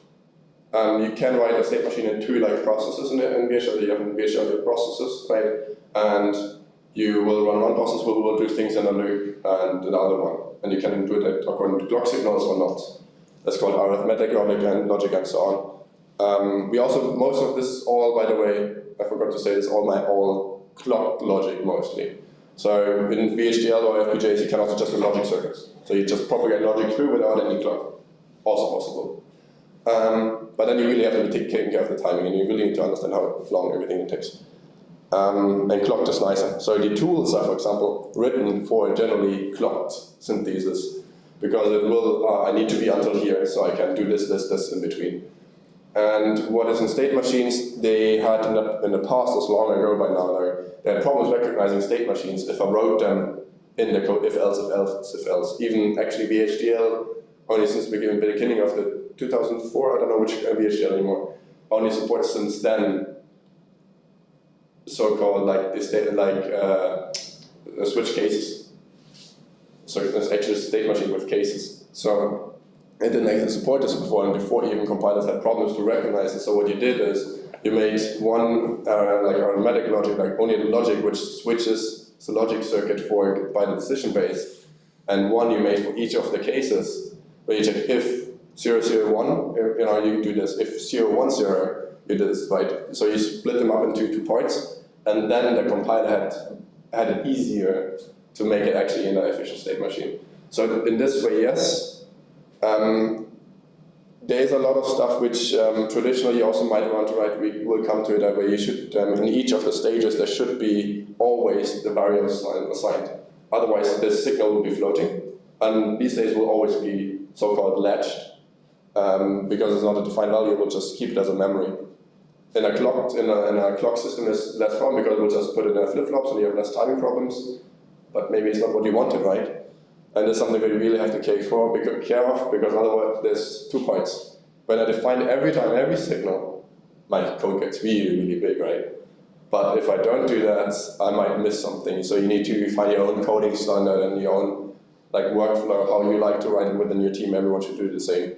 You can write a state machine in two processes in VHDL. You have VHDL processes, right? And you will run one process, will do things in a loop, and another one. And you can do it according to clock signals or not. That's called arithmetic logic and so on. We also, most of this is all, by the way, I forgot to say this, all clock logic mostly. So in VHDL or FPGAs, you can also just do logic circuits. So you just propagate logic through without any clock. Also possible. But then you really have to take care of the timing, and you really need to understand how long everything takes. And clocked is nicer. So the tools are, for example, written for generally clocked synthesis, because it will, I need to be until here, so I can do this in between. And what is in state machines, they had in the past, as long ago by now, they had problems recognizing state machines if I wrote them in the code, if else. Even actually VHDL, only since the beginning of the 2004, I don't know which VHDL anymore, only supports since then so-called switch cases. So it's actually a state machine with cases. So it didn't actually support this before, and before even compilers had problems to recognize it. So what you did is you made one arithmetic logic, only the logic which switches the logic circuit by the decision base, and one you made for each of the cases, where you check if 001, you do this. If 010, you do this, right? So you split them up into two parts, and then the compiler had it easier to make it actually in an efficient state machine. So in this way, yes. There's a lot of stuff which traditionally you also might want to write. We will come to it that way. You should, in each of the stages, there should be always the variables assigned. Otherwise, the signal will be floating, and these days will always be so-called latched. Because it's not a defined value, we'll just keep it as a memory. In a clock system is less problem because we'll just put it in a flip-flops and you have less timing problems, but maybe it's not what you wanted, right? And it's something that you really have to care of, because otherwise there's 2 points. When I define every time every signal, my code gets really, really big, right? But if I don't do that, I might miss something. So you need to find your own coding standard and your own workflow, how you like to write it within your team. Everyone should do the same.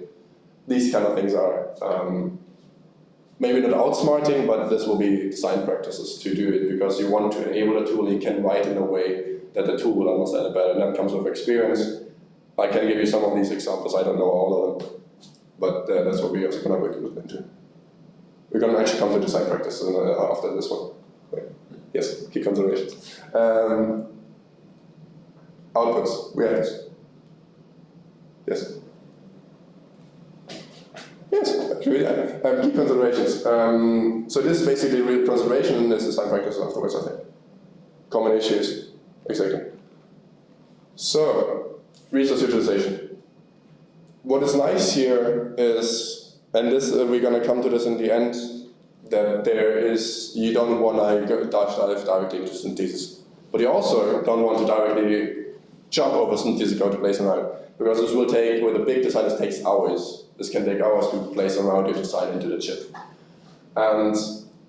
These kind of things are maybe not outsmarting, but this will be design practices to do it, because you want to enable a tool you can write in a way that the tool will understand it better, and that comes with experience. I can give you some of these examples, I don't know all of them, but that's what we are going to look into. We're going to actually come to design practice after this one. Yes, key considerations. Outputs, we have this. Yes. Yes, actually, yeah. Key considerations. So this is basically real consideration and this design practice afterwards, I think. Common issues, exactly. So, resource utilization. What is nice here is, and this we're going to come to this in the end, that you don't want to dive directly into synthesis. But you also don't want to directly jump over synthesis code to place around, because this will take, with a big design, this takes hours. This can take hours to place around your design into the chip. And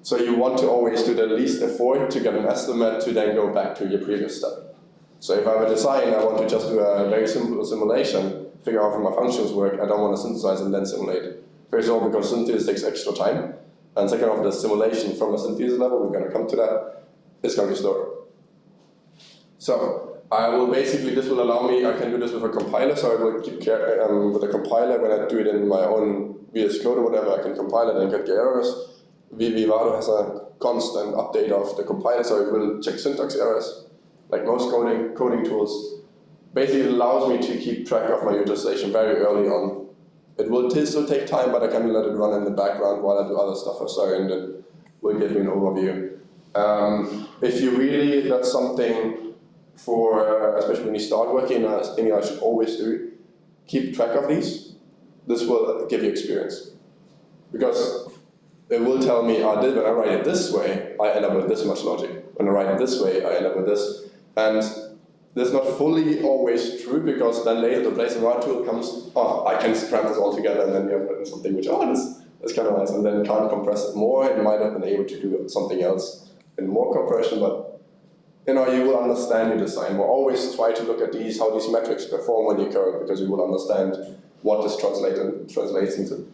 so you want to always do the least effort to get an estimate to then go back to your previous step. So if I have a design, I want to just do a very simple simulation, figure out how my functions work, I don't want to synthesize and then simulate it. First of all, because synthesis takes extra time. And second of all, the simulation from a synthesis level, we're going to come to that, is going to be slower. So I will basically, this will allow me, I can do this with a compiler, so I will keep care with a compiler. When I do it in my own VS Code or whatever, I can compile it and get the errors. Vivado has a constant update of the compiler, so it will check syntax errors, like most coding tools. Basically, it allows me to keep track of my utilization very early on. It will still take time, but I can let it run in the background while I do other stuff or so, and it will give me an overview. If you really, that's something for, especially when you start working, that's something I should always do, keep track of these. This will give you experience. Because it will tell me, when I write it this way, I end up with this much logic. When I write it this way, I end up with this. And this is not fully always true, because then later the place and write tool comes, I can scrap this all together, and then you have written something which, this is kind of nice, and then can't compress it more. It might have been able to do something else in more compression, but you will understand your design. We'll always try to look at how these metrics perform when you code, because you will understand what this translates into.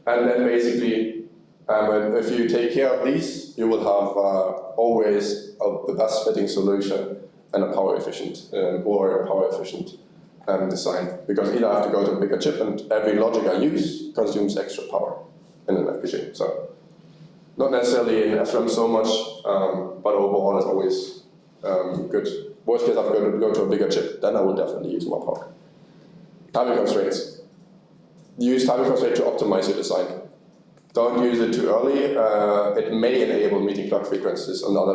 And then basically, if you take care of these, you will have always the best fitting solution and a power efficient design. Because either I have to go to a bigger chip, and every logic I use consumes extra power in an FPGA. So not necessarily in FRAM so much, but overall it's always good. Worst case, I've got to go to a bigger chip, then I will definitely use more power. Timing constraints. Use timing constraints to optimize your design. Don't use it too early. It may enable meeting clock frequencies and other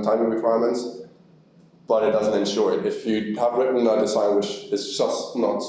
timing requirements, but it doesn't ensure it. If you have written a design which is just not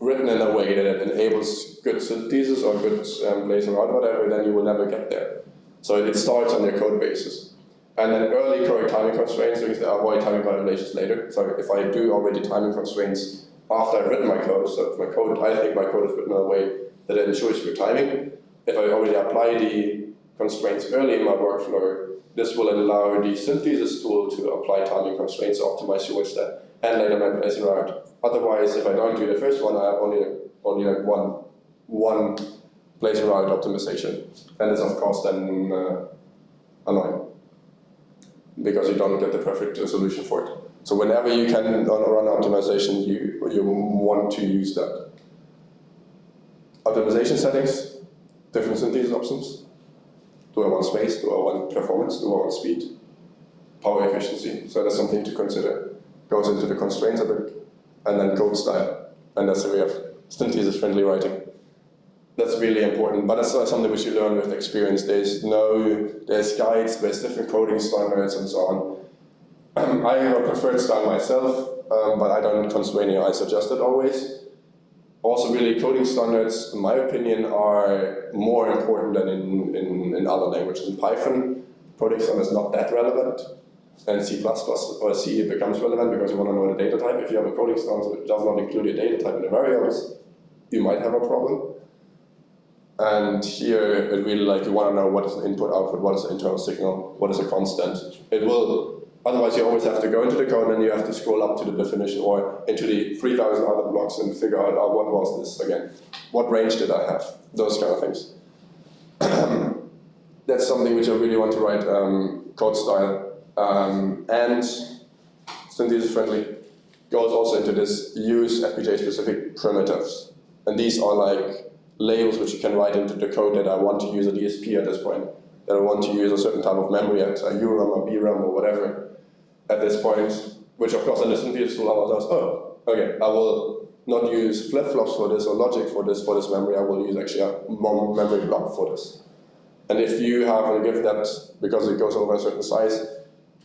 written in a way that it enables good synthesis or good placing out whatever, then you will never get there. So it starts on your code basis. And then early correct timing constraints, so you can avoid timing violations later. So if I do already timing constraints after I've written my code, so if I think my code is written in a way that it ensures good timing, if I already apply the constraints early in my workflow, this will allow the synthesis tool to apply timing constraints, optimize towards that, and later manipulate around. Otherwise, if I don't do the first one, I have only like one place and route optimization, and it's of course then annoying, because you don't get the perfect solution for it. So whenever you can run optimization, you want to use that. Optimization settings, different synthesis options. Do I want space? Do I want performance? Do I want speed? Power efficiency. So that's something to consider. Goes into the constraints a bit, and then code style. And that's the way of synthesis-friendly writing. That's really important, but that's something which you learn with experience. There's guides, there's different coding standards and so on. I have a preferred style myself, but I don't constrain you, I suggest it always. Also, really, coding standards, in my opinion, are more important than in other languages. In Python, coding standards not that relevant. And C++ or C, it becomes relevant because you want to know the data type. If you have a coding standard that does not include your data type in the variables, you might have a problem. And here, it really you want to know what is the input, output, what is the internal signal, what is a constant. It will, otherwise you always have to go into the code and you have to scroll up to the definition or into the 3,000 other blocks and figure out, what was this again? What range did I have? Those kind of things. That's something which I really want to write code style. And synthesis friendly goes also into this, use FPGA specific primitives. And these are labels which you can write into the code that I want to use a DSP at this point, that I want to use a certain type of memory at a URAM or BRAM or whatever at this point, which of course in the synthesis tool I will just, oh, okay, I will not use flip-flops for this or logic for this memory, I will use actually a memory block for this. And if you have a given that, because it goes over a certain size,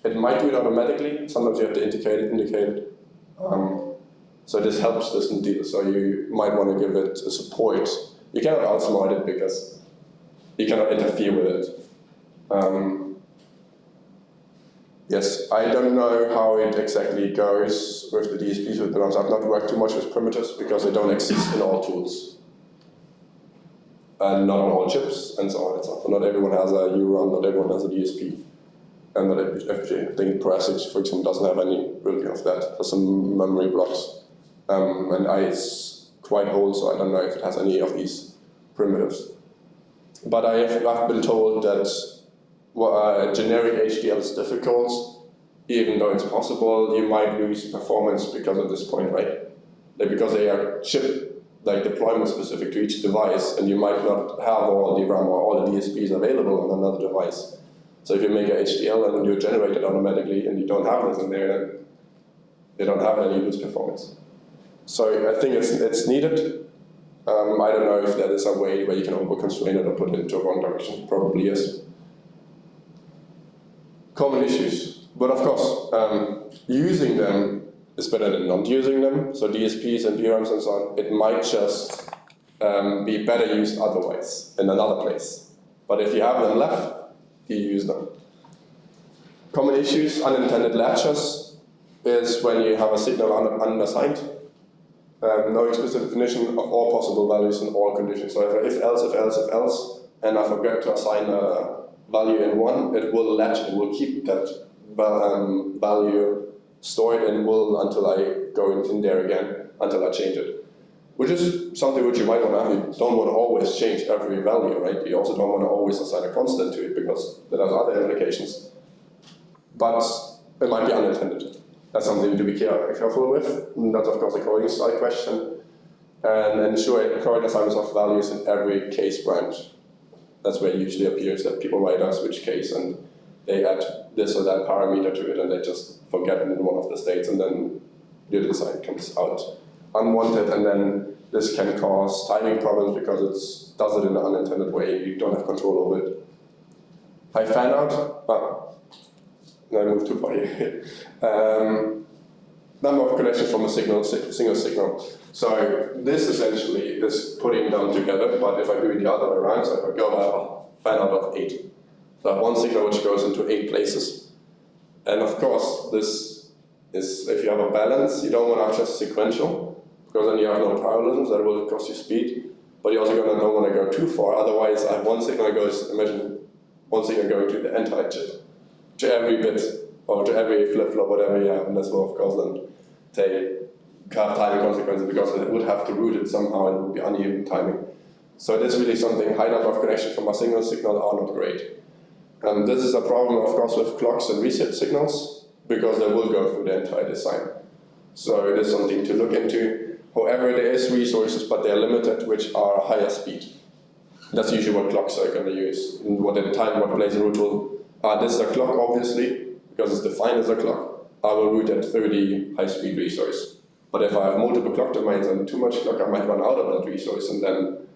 it might do it automatically, sometimes you have to indicate it. So this helps this indeed, so you might want to give it a support. You cannot outsmart it because you cannot interfere with it. Yes, I don't know how it exactly goes with the DSPs with the RAMs. I've not worked too much with primitives because they don't exist in all tools. And not on all chips, and so on and so on. So not everyone has a URAM, not everyone has a DSP. And not FPGA. I think ProAsIC, for example, doesn't have any really of that. There's some memory blocks. And it's quite old, so I don't know if it has any of these primitives. But I've been told that generic HDL is difficult, even though it's possible. You might lose performance because of this point, right? Because they are chip, like deployment specific to each device, and you might not have all the RAM or all the DSPs available on another device. So if you make a HDL and you generate it automatically and you don't have this in there, then they don't have any use performance. So I think it's needed. I don't know if there is a way where you can over-constrain it or put it into a wrong direction. Probably yes. Common issues. But of course, using them is better than not using them. So DSPs and DRAMs and so on, it might just be better used otherwise in another place. But if you have them left, you use them. Common issues, unintended latches, is when you have a signal unassigned. No explicit definition of all possible values in all conditions. So if else, and I forget to assign a value in one, it will latch, it will keep that value stored and will until I go in there again, until I change it. Which is something which you might want to have. You don't want to always change every value, right? You also don't want to always assign a constant to it because that has other implications. But it might be unintended. That's something to be careful with. And that's of course a coding side question. And ensure correct assignments of values in every case branch. That's where it usually appears that people write a switch case and they add this or that parameter to it and they just forget it in one of the states and then the design comes out unwanted, and then this can cause timing problems because it does it in an unintended way. You don't have control over it. High fan out. No, I moved too far here. Number of connections from a single signal. So this essentially is putting them together, but if I do it the other way around, so if I go have a fan out of 8. So I have one signal which goes into 8 places. And of course, this is, if you have a balance, you don't want to have just sequential, because then you have no parallelisms, that will cost you speed. But you're also going to don't want to go too far, otherwise I have one signal that goes, imagine one signal going to the entire chip, to every bit, or to every flip-flop, whatever you have, and this will of course then have timing consequences because it would have to route it somehow and it would be uneven timing. So it is really something, high number of connections from a single signal are not great. And this is a problem of course with clocks and reset signals, because they will go through the entire design. So it is something to look into. However, there is resources, but they are limited, which are higher speed. That's usually what clocks are going to use. And what at the time, what plays a route will, this is a clock obviously, because it's defined as a clock. I will route at 30 high-speed resource. But if I have multiple clock domains and too much clock, I might run out of that resource, and then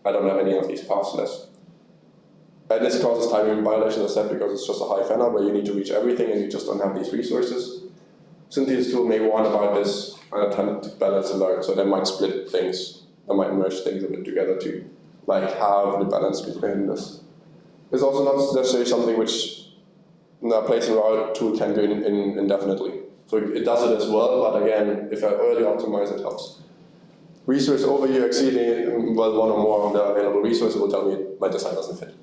I don't have any of these paths left. And this causes timing violation, as I said, because it's just a high fan-out where you need to reach everything and you just don't have these resources. Synthesis tool may warn about this and attempt to balance and learn, so they might split things, they might merge things a bit together to like have the balance between this. It's also not necessarily something which a place and route tool can do indefinitely. So it does it as well, but again, if I early optimize, it helps. Resource overview exceeding one or more of the available resources will tell me my design doesn't fit.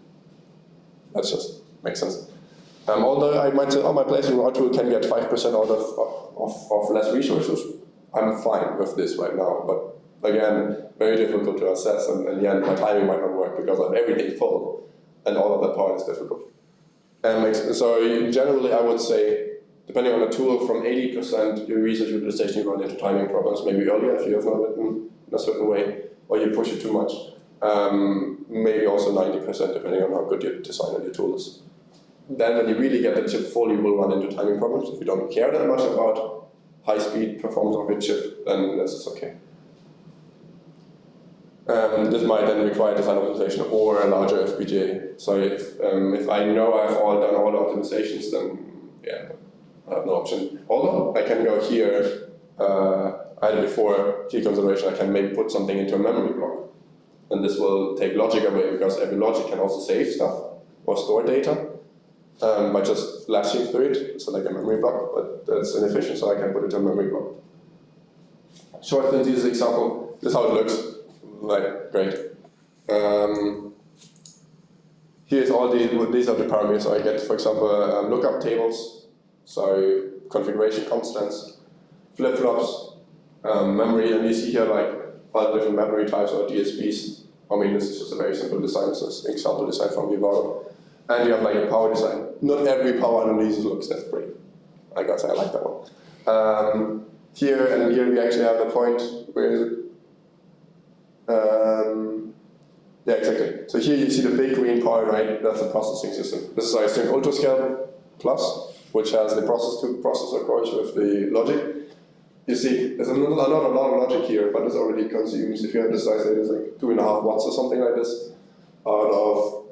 That just makes sense. Although I might say, oh, my place and route tool can get 5% out of less resources, I'm fine with this right now. But again, very difficult to assess, and in the end, my timing might not work because I have everything full, and all of that part is difficult. So generally, I would say, depending on the tool, from 80% your research utilization you run into timing problems, maybe earlier if you have not written in a certain way, or you push it too much. maybe also 90% depending on how good your design and your tool is. Then when you really get the chip full, you will run into timing problems. If you don't care that much about high speed performance of your chip, then this is okay. This might then require design optimization or a larger FPGA. So if I know I've done all the optimizations, then yeah, I have no option. Although I can go here, I had before key consideration, I can maybe put something into a memory block. And this will take logic away because every logic can also save stuff or store data by just flashing through it. So like a memory block, but that's inefficient, so I can put it into a memory block. Short synthesis example, this is how it looks. Like, great. Here's all these are the parameters I get. For example, lookup tables, so configuration constants, flip-flops, memory, and you see here like all the different memory types or DSPs. I mean, this is just a very simple design. This is an example design from Vivaro. And you have like a power design. Not every power analysis looks that great. I gotta say, I like that one. Here and here we actually have the point, where is it? Yeah, exactly. So here you see the big green part, right? That's the processing system. This is our Sync Ultrascale Plus, which has the processor cores with the logic. You see, there's not a lot of logic here, but this already consumes, if you have the size, it's like 2.5 watts or something like this, out of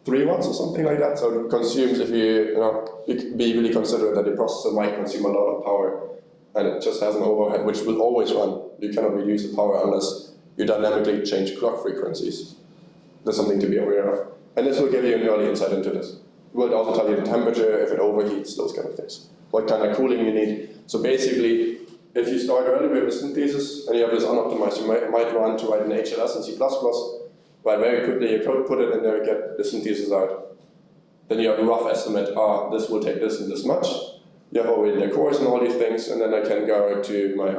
3 watts or something like that. So it consumes, if you be really considerate that the processor might consume a lot of power, and it just has an overhead, which will always run. You cannot reduce the power unless you dynamically change clock frequencies. That's something to be aware of. And this will give you an early insight into this. It will also tell you the temperature, if it overheats, those kind of things. What kind of cooling you need. So basically, if you start early with a synthesis and you have this unoptimized, you might run to write an HLS and C++, but very quickly you put it in there and get the synthesis out. Then you have a rough estimate, this will take this and this much. You have already the cores and all these things, and then I can go to my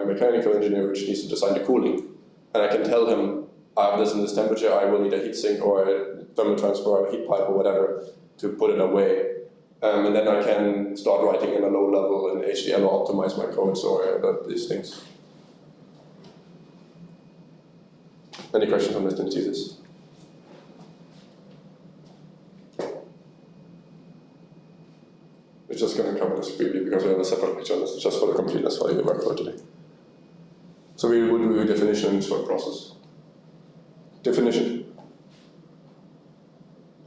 mechanical engineer, which needs to design the cooling. And I can tell him, I have this and this temperature, I will need a heat sink or a thermal transfer or a heat pipe or whatever to put it away. And then I can start writing in a low level in HDL or optimize my codes or these things. Any questions on this synthesis? We're just going to cover this briefly because we have a separate picture on this, just for the completeness for your workflow today. So we will do a definition in short process. Definition.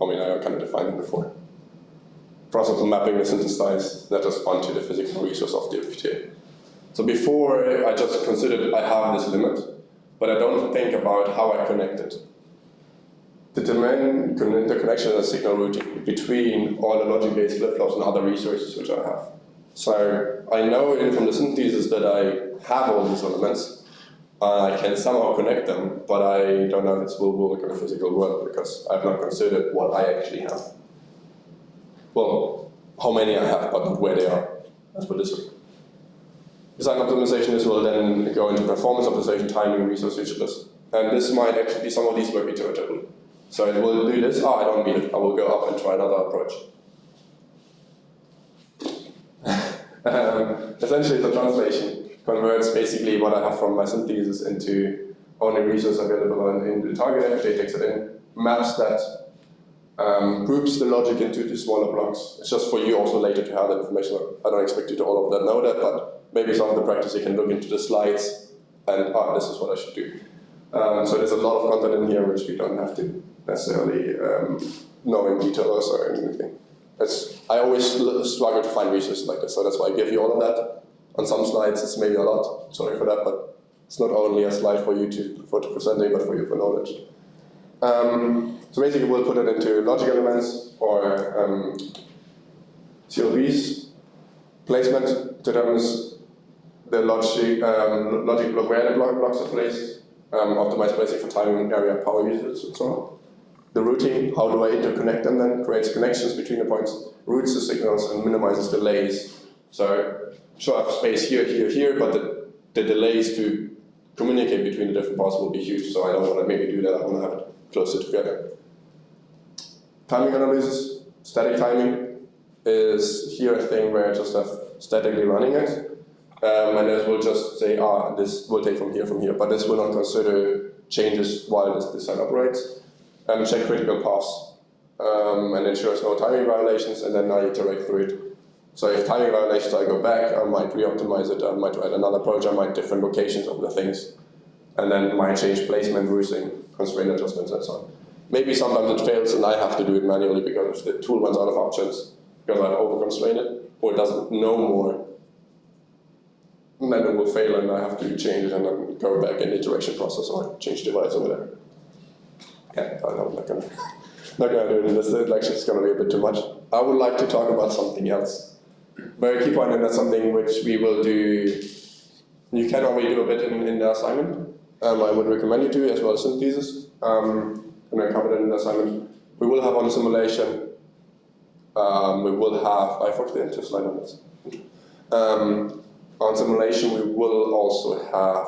I mean, I kind of defined it before. Process of mapping the synthesized letters onto the physical resource of the FPGA. So before, I just considered I have this limit, but I don't think about how I connect it. Determine the connection and signal routing between all the logic gates, flip-flops, and other resources which I have. So I know from the synthesis that I have all these elements. I can somehow connect them, but I don't know if this will work in the physical world because I've not considered what I actually have. Well, how many I have, but not where they are. Let's put it this way. Design optimization is will then go into performance optimization, timing, resource usage. And this might actually be some of these work iteratively. So it will do this, I don't need it, I will go up and try another approach. Essentially, the translation converts basically what I have from my synthesis into only resource available in the target FPGA, takes it in, maps that, groups the logic into the smaller blocks. It's just for you also later to have that information. I don't expect you to all of that know that, but maybe some of the practice you can look into the slides and, this is what I should do. So there's a lot of content in here which we don't have to necessarily know in detail or anything. I always struggle to find resources like this, so that's why I give you all of that. On some slides it's maybe a lot, sorry for that, but it's not only a slide for you for presenting, but for you for knowledge. So basically we'll put it into logic elements or CLBs. Placement determines the logic block where the blocks are placed, optimized placing for timing, area, power usage, and so on. The routing, how do I interconnect them then? Creates connections between the points, routes the signals, and minimizes delays. So, sure, I have space here, here, here, but the delays to communicate between the different parts will be huge, so I don't want to maybe do that, I want to have it closer together. Timing analysis, static timing is here a thing where I just have statically running it, and this will just say, this will take from here, but this will not consider changes while this design operates, and check critical paths, and ensures no timing violations, and then I iterate through it. So if timing violations, I go back, I might re-optimize it, I might write another approach, I might different locations of the things, and then might change placement, routing, constraint adjustments, and so on. Maybe sometimes it fails and I have to do it manually because if the tool runs out of options, because I've over-constrained it, or it doesn't know more, then it will fail and I have to change it and then go back in the iteration process or change device or whatever. Yeah, I'm not gonna do it in this lecture, it's gonna be a bit too much. I would like to talk about something else. Very key point, and that's something which we will do. You can already do a bit in the assignment. I would recommend you to, as well as synthesis. And I covered it in the assignment. We will have on simulation. We will have. I forgot the enter slide on this. On simulation, we will also have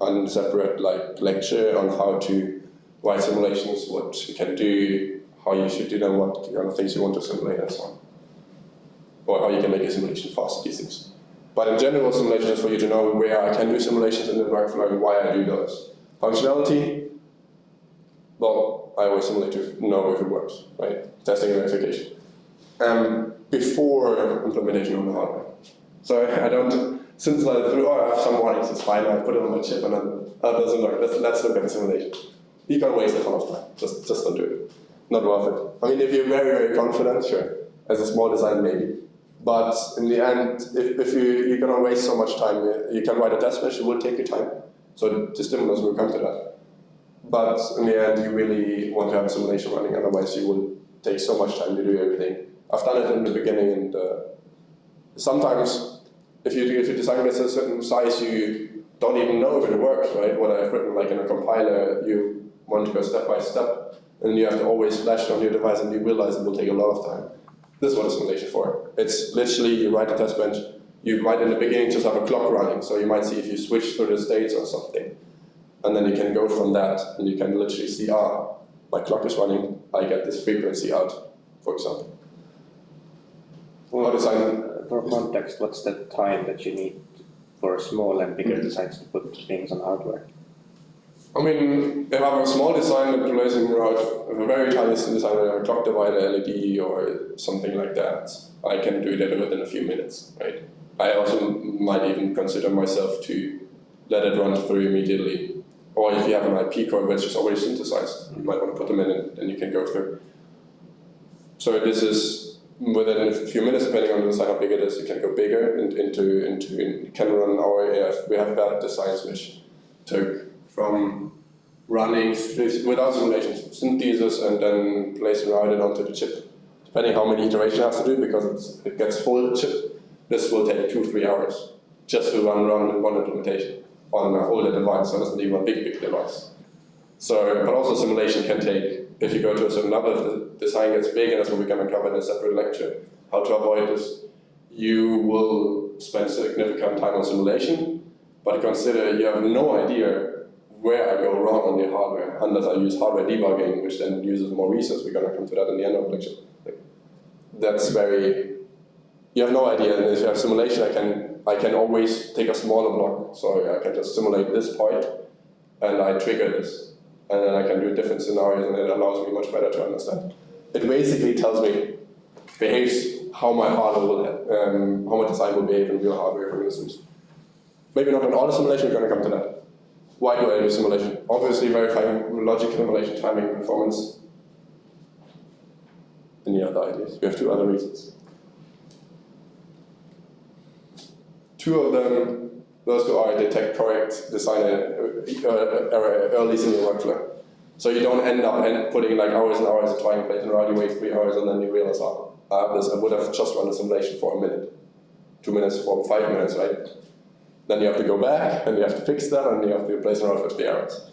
a separate lecture on how to write simulations, what you can do, how you should do them, what kind of things you want to simulate, and so on. Or how you can make a simulation fast, these things. But in general, simulation is for you to know where I can do simulations in the workflow and why I do those. Functionality, well, I always simulate to know if it works, right? Testing and verification. Before implementation on the hardware. So I don't, since I have some warnings, it's fine, I put it on my chip and then, it doesn't work, let's look at the simulation. You're gonna waste a ton of time, just don't do it. Not worth it. I mean, if you're very, very confident, sure. As a small design, maybe. But in the end, if you're gonna waste so much time, you can write a test bench, it will take your time. So the stimulus will come to that. But in the end, you really want to have a simulation running, otherwise you will take so much time to do everything. I've done it in the beginning, and sometimes if your design gets a certain size, you don't even know if it works, right? What I've written, like in a compiler, you want to go step by step, and you have to always flash it on your device, and you realize it will take a lot of time. This is what a simulation for. It's literally, you write a test bench, you might in the beginning just have a clock running, so you might see if you switch through the states or something. And then you can go from that, and you can literally see, my clock is running, I get this frequency out, for example. For context, what's the time that you need for small and bigger designs to put things on hardware? I mean, if I have a small design that plays in a very tiny design, like a clock divider, LED, or something like that, I can do that within a few minutes, right? I also might even consider myself to let it run through immediately. Or if you have an IP core which is already synthesized, you might want to put them in and you can go through. So this is within a few minutes, depending on the design, how big it is, you can go bigger you can run our AF. We have bad designs which took from running without simulations, synthesis, and then placing it onto the chip. Depending how many iterations it has to do, because it gets full chip, this will take 2-3 hours just to run one implementation on an older device, so it's not even a big device. So, but also simulation can take, if you go to a certain level, if the design gets big, and that's what we're going to cover in a separate lecture, how to avoid this, you will spend significant time on simulation, but consider you have no idea where I go wrong on your hardware, unless I use hardware debugging, which then uses more resources. We're going to come to that in the end of the lecture. That's very, you have no idea, and if you have simulation, I can always take a smaller block, so I can just simulate this point, and I trigger this, and then I can do different scenarios, and it allows me much better to understand. It basically tells me, behaves how my hardware will, how my design will behave in real hardware, for instance. Maybe not in all the simulation, we're going to come to that. Why do I do simulation? Obviously verifying logic, simulation, timing, performance. Any other ideas? We have 2 other reasons. 2 of them, those 2 are detect correct design error early in your workflow. So you don't end up putting like hours and hours of trying to place and route, you wait 3 hours and then you realize, I would have just run a simulation for a minute, 2 minutes, 5 minutes, right? Then you have to go back and you have to fix that and you have to place and route for 3 hours.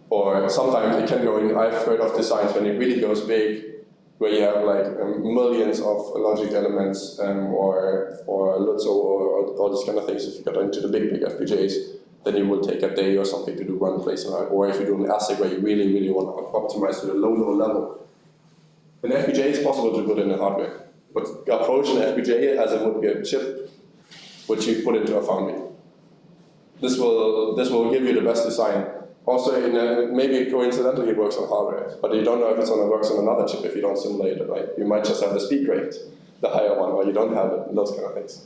Or sometimes it can go in, I've heard of designs when it really goes big, where you have like millions of logic elements or LTTO or all these kind of things. If you get into the big FPGAs, then you will take a day or something to do one place and route. Or if you do an ASIC where you really want to optimize to the low level. An FPGA is possible to put in the hardware, but approach an FPGA as it would be a chip which you put into a foundry. this will give you the best design. Also, maybe coincidentally it works on hardware, but you don't know if it's gonna work on another chip if you don't simulate it, right? You might just have the speed rate, the higher one, or you don't have it, and those kind of things.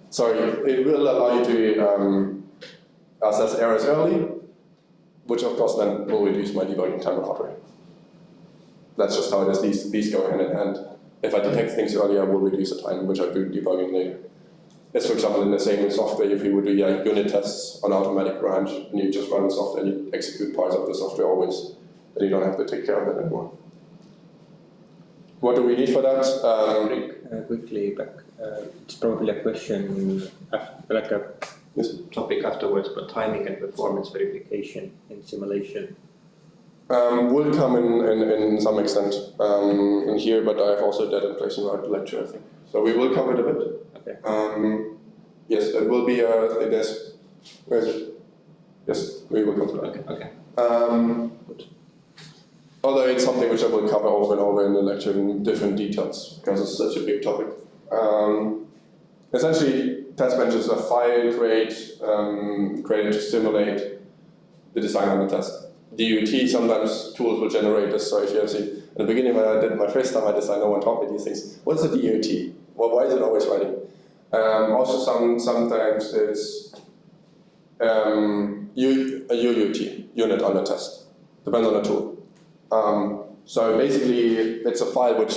So it will allow you to assess errors early, which of course then will reduce my debugging time on hardware. That's just how it is. These go hand in hand. If I detect things early, I will reduce the time which I do debugging later. It's, for example, in the same software, if you would do unit tests on automatic branch, and you just run the software and you execute parts of the software always, then you don't have to take care of it anymore. What do we need for that? Quickly back, it's probably a question, like a topic afterwards, but timing and performance verification in simulation. Will come in some extent in here, but I have also that in place in our lecture, I think. So we will cover it a bit. Okay. Yes, it will be there's, where is it? Yes, we will come to that. Okay. Although it's something which I will cover over and over in the lecture in different details, because it's such a big topic. Essentially, test bench is a file created to simulate the design of the test. DUT, sometimes tools will generate this, so if you have seen, in the beginning when I did my first time I designed, no one taught me these things. What's a DUT? Well, why is it always writing? Also sometimes it's a UUT, unit under test, depends on the tool. So basically it's a file which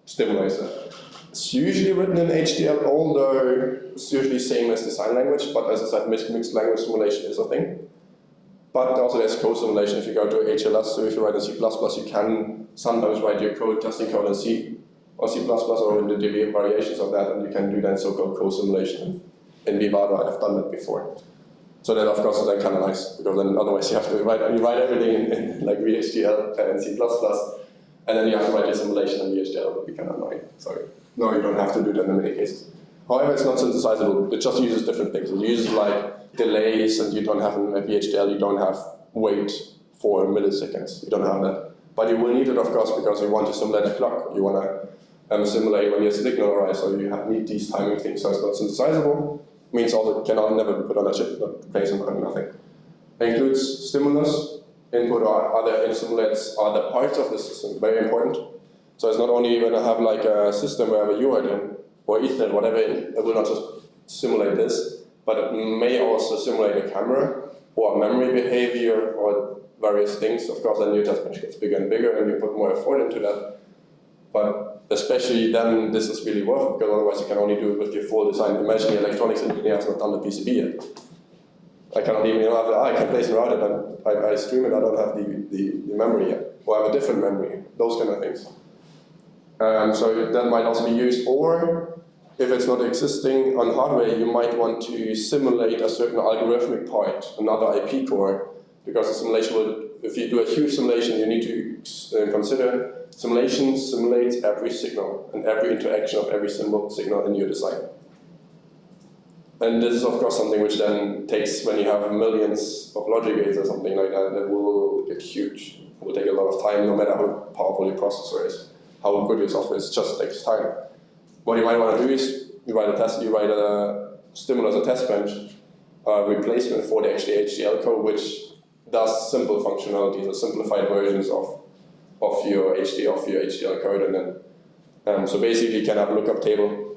stimulates it. It's usually written in HDL, although it's usually same as design language, but as I said, mixed language simulation is a thing. But also there's code simulation. If you go to HLS, so if you write in C++, you can sometimes write your code, testing code in C or C++ or in the DB variations of that, and you can do then so-called code simulation. In Vivado, I've done that before. So that of course is then kind of nice, because then otherwise you have to write everything in like VHDL and C++, and then you have to write your simulation in VHDL. It would be kind of annoying. So no, you don't have to do that in many cases. However, it's not synthesizable. It just uses different things. It uses like delays, and you don't have in VHDL, you don't have wait for milliseconds. You don't have that. But you will need it, of course, because you want to simulate a clock. You want to simulate when your signal arrives, so you need these timing things. So it's not synthesizable. Means also it cannot never be put on a chip, not place and nothing. It includes stimulus, input or other simulates other parts of the system, very important. So it's not only when I have like a system where I have a UART in, or Ethernet, whatever, it will not just simulate this, but it may also simulate a camera, or memory behavior, or various things. Of course, then your test bench gets bigger and bigger, and you put more effort into that. But especially then, this is really worth it, because otherwise you can only do it with your full design. Imagine the electronics engineer has not done the PCB yet. I cannot even, I can place and route it, and I stream it, I don't have the memory yet. Or I have a different memory, those kind of things. So that might also be used, or if it's not existing on hardware, you might want to simulate a certain algorithmic part, another IP core, because the simulation will, if you do a huge simulation, you need to consider simulation simulates every signal and every interaction of every signal in your design. And this is of course something which then takes, when you have millions of logic gates or something like that, that will get huge. It will take a lot of time, no matter how powerful your processor is, how good your software is, it just takes time. What you might want to do is, you write a stimulus, a test bench, replacement for the HDL code, which does simple functionalities or simplified versions of your HDL code, and then so basically you can have a lookup table.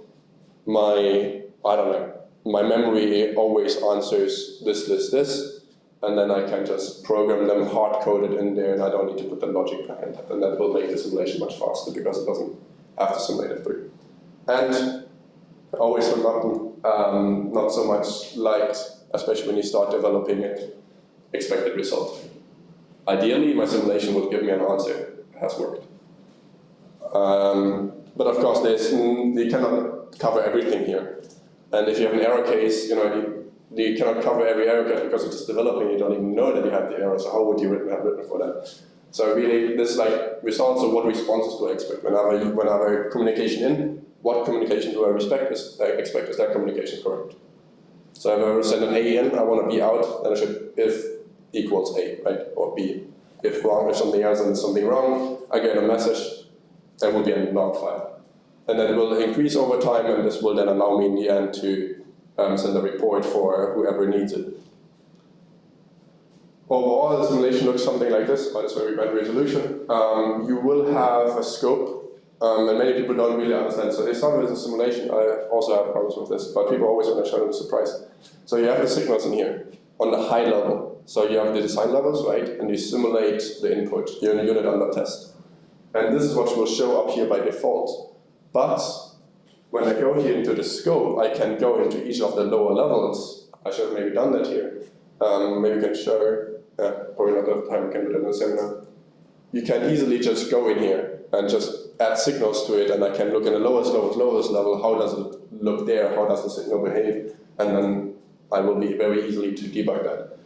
My memory always answers this, and then I can just program them hard-coded in there, and I don't need to put the logic behind it, and that will make the simulation much faster because it doesn't have to simulate it through. And always forgotten, not so much liked, especially when you start developing it, expected result. Ideally, my simulation would give me an answer. It has worked. But of course, you cannot cover everything here. And if you have an error case, you cannot cover every error case because it's just developing. You don't even know that you have the error. So how would you have written for that? So really, this is like results of what responses do I expect when I have a communication in. What communication do I expect? Is that communication correct? So if I send an A in, I want to B out, then I should if equals A, right? Or B. If wrong, if something else and something wrong, I get a message, that will be a log file. And then it will increase over time, and this will then allow me in the end to send a report for whoever needs it. Overall, the simulation looks something like this, but it's very bad resolution. You will have a scope, and many people don't really understand. So they start with a simulation. I also have problems with this, but people always want to show them the surprise. So you have the signals in here on the high level. So you have the design levels, right? And you simulate the input, your unit under test. And this is what will show up here by default. But when I go here into the scope, I can go into each of the lower levels. I should have maybe done that here. Maybe you can show. Probably not enough time, we can do that in the seminar. You can easily just go in here and just add signals to it, and I can look in the lowest level, how does it look there, how does the signal behave, and then I will be very easily to debug that.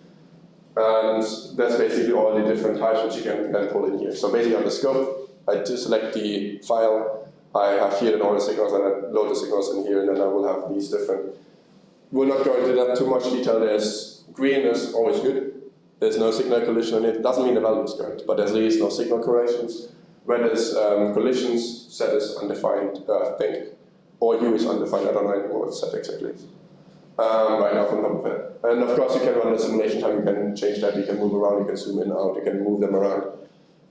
And that's basically all the different types which you can then pull in here. So basically on the scope, I just select the file, I have here all the signals, and I load the signals in here, and then I will have these different. We'll not go into that too much detail. There's green is always good. There's no signal collision in it. It doesn't mean the value is correct, but there's at least no signal corrections. Red is collisions, set is undefined, I think. Or U is undefined, I don't know anymore what set exactly is. Right now from top of it. And of course you can run the simulation time, you can change that, you can move around, you can zoom in and out, you can move them around.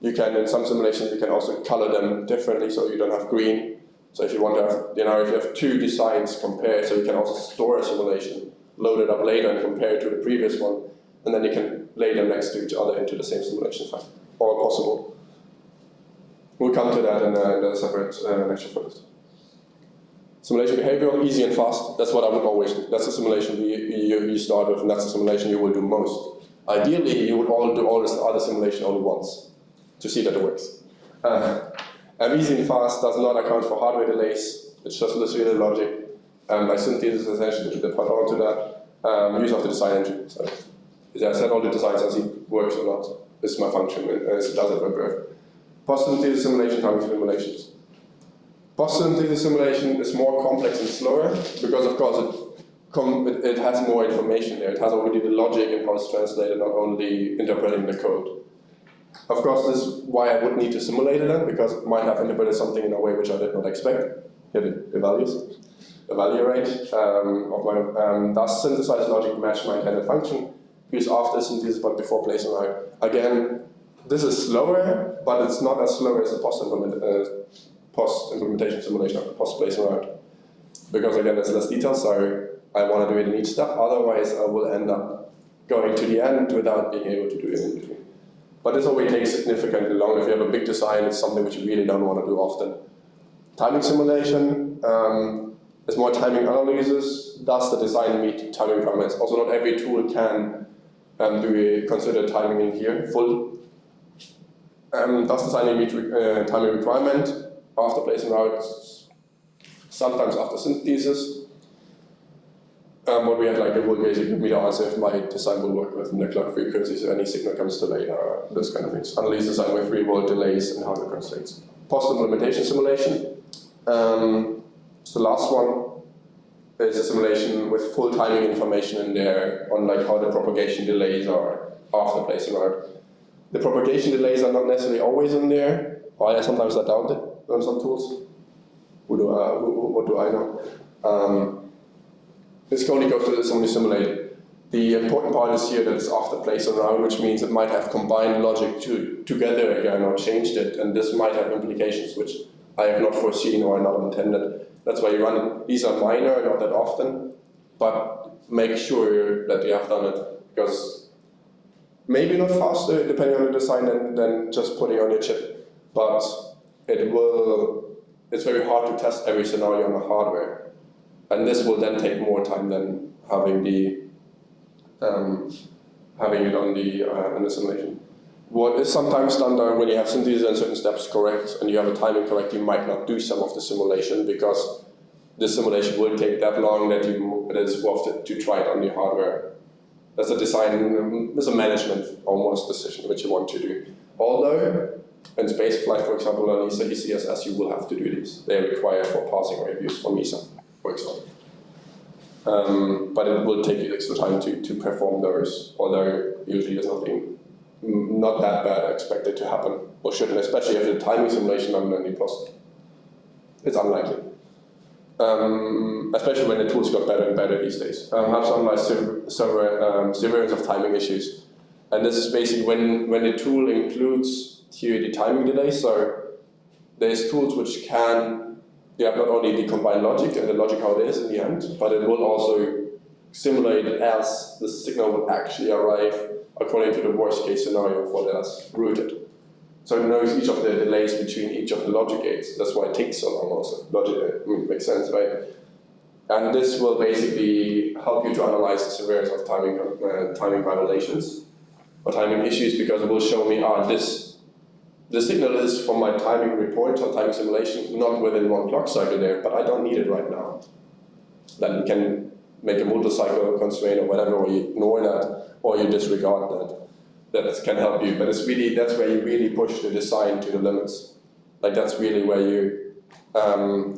You can, in some simulations, you can also color them differently so you don't have green. So if you want to have, if you have two designs compared, so you can also store a simulation, load it up later and compare it to the previous one, and then you can lay them next to each other into the same simulation file, all possible. We'll come to that in a separate lecture for this. Simulation behavioral, easy and fast, that's what I would always do. That's the simulation you start with, and that's the simulation you will do most. Ideally, you would do all this other simulation only once, to see that it works. And easy and fast does not account for hardware delays, it's just literally logic. By synthesis, essentially, they put on to that, use of the design engine. So, as I said, all the designs I see works or not. This is my function, it does it work. Post-synthesis simulation, timing simulations. Post-synthesis simulation is more complex and slower because, of course, it has more information there. It has already the logic and how it's translated, not only interpreting the code. Of course, this is why I would need to simulate it then, because it might have interpreted something in a way which I did not expect. Here the values. The value range of my does synthesized logic match my intended function. Use after synthesis but before placing route. Again, this is slower, but it's not as slow as the post-implementation simulation of the post-placing route. Because again, there's less detail, so I want to do it in each step, otherwise I will end up going to the end without being able to do it in between. But this always takes significantly longer. If you have a big design, it's something which you really don't want to do often. Timing simulation is more timing analysis. Does the design meet timing requirements? Also, not every tool can consider timing in here full. Does design meet timing requirement after placing routes? Sometimes after synthesis. What we had, like, it will basically give me the answer if my design will work with the clock frequencies, if any signal comes delayed, or those kind of things. Analyze design with real-world delays and hardware constraints. Post-implementation simulation. So the last one is a simulation with full timing information in there on like how the propagation delays are after placing route. The propagation delays are not necessarily always in there, or sometimes I doubt it on some tools. What do I know? This only goes to this when you simulate. The important part is here that it's after placing route, which means it might have combined logic together again or changed it, and this might have implications which I have not foreseen or not intended. That's why you run it. These are minor, not that often, but make sure that you have done it, because maybe not faster depending on the design than just putting on your chip, but it's very hard to test every scenario on the hardware. And this will then take more time than having it on the simulation. What is sometimes done when you have synthesis and certain steps correct and you have the timing correct, you might not do some of the simulation because the simulation will take that long that it is worth it to try it on the hardware. That's a design, it's a management almost decision which you want to do. Although in spaceflight, for example, on ESA ECSS, you will have to do these. They are required for passing reviews from ESA, for example. But it will take you extra time to perform those, although usually there's nothing not that bad expected to happen, or shouldn't, especially if the timing simulation on the post. It's unlikely. especially when the tools got better and better these days, have some like severance of timing issues. And this is basically when the tool includes here the timing delay. So there's tools which can not only the combined logic and the logic how it is in the end, but it will also simulate it as the signal will actually arrive according to the worst case scenario for it as routed. So it knows each of the delays between each of the logic gates. That's why it takes so long also. Logic makes sense, right? And this will basically help you to analyze the severity of timing violations or timing issues, because it will show me, the signal is from my timing report or timing simulation, not within one clock cycle there, but I don't need it right now. Then we can make a multi-cycle constraint or whatever, or you ignore that, or you disregard that. That can help you, but it's really, that's where you really push the design to the limits. Like that's really where you go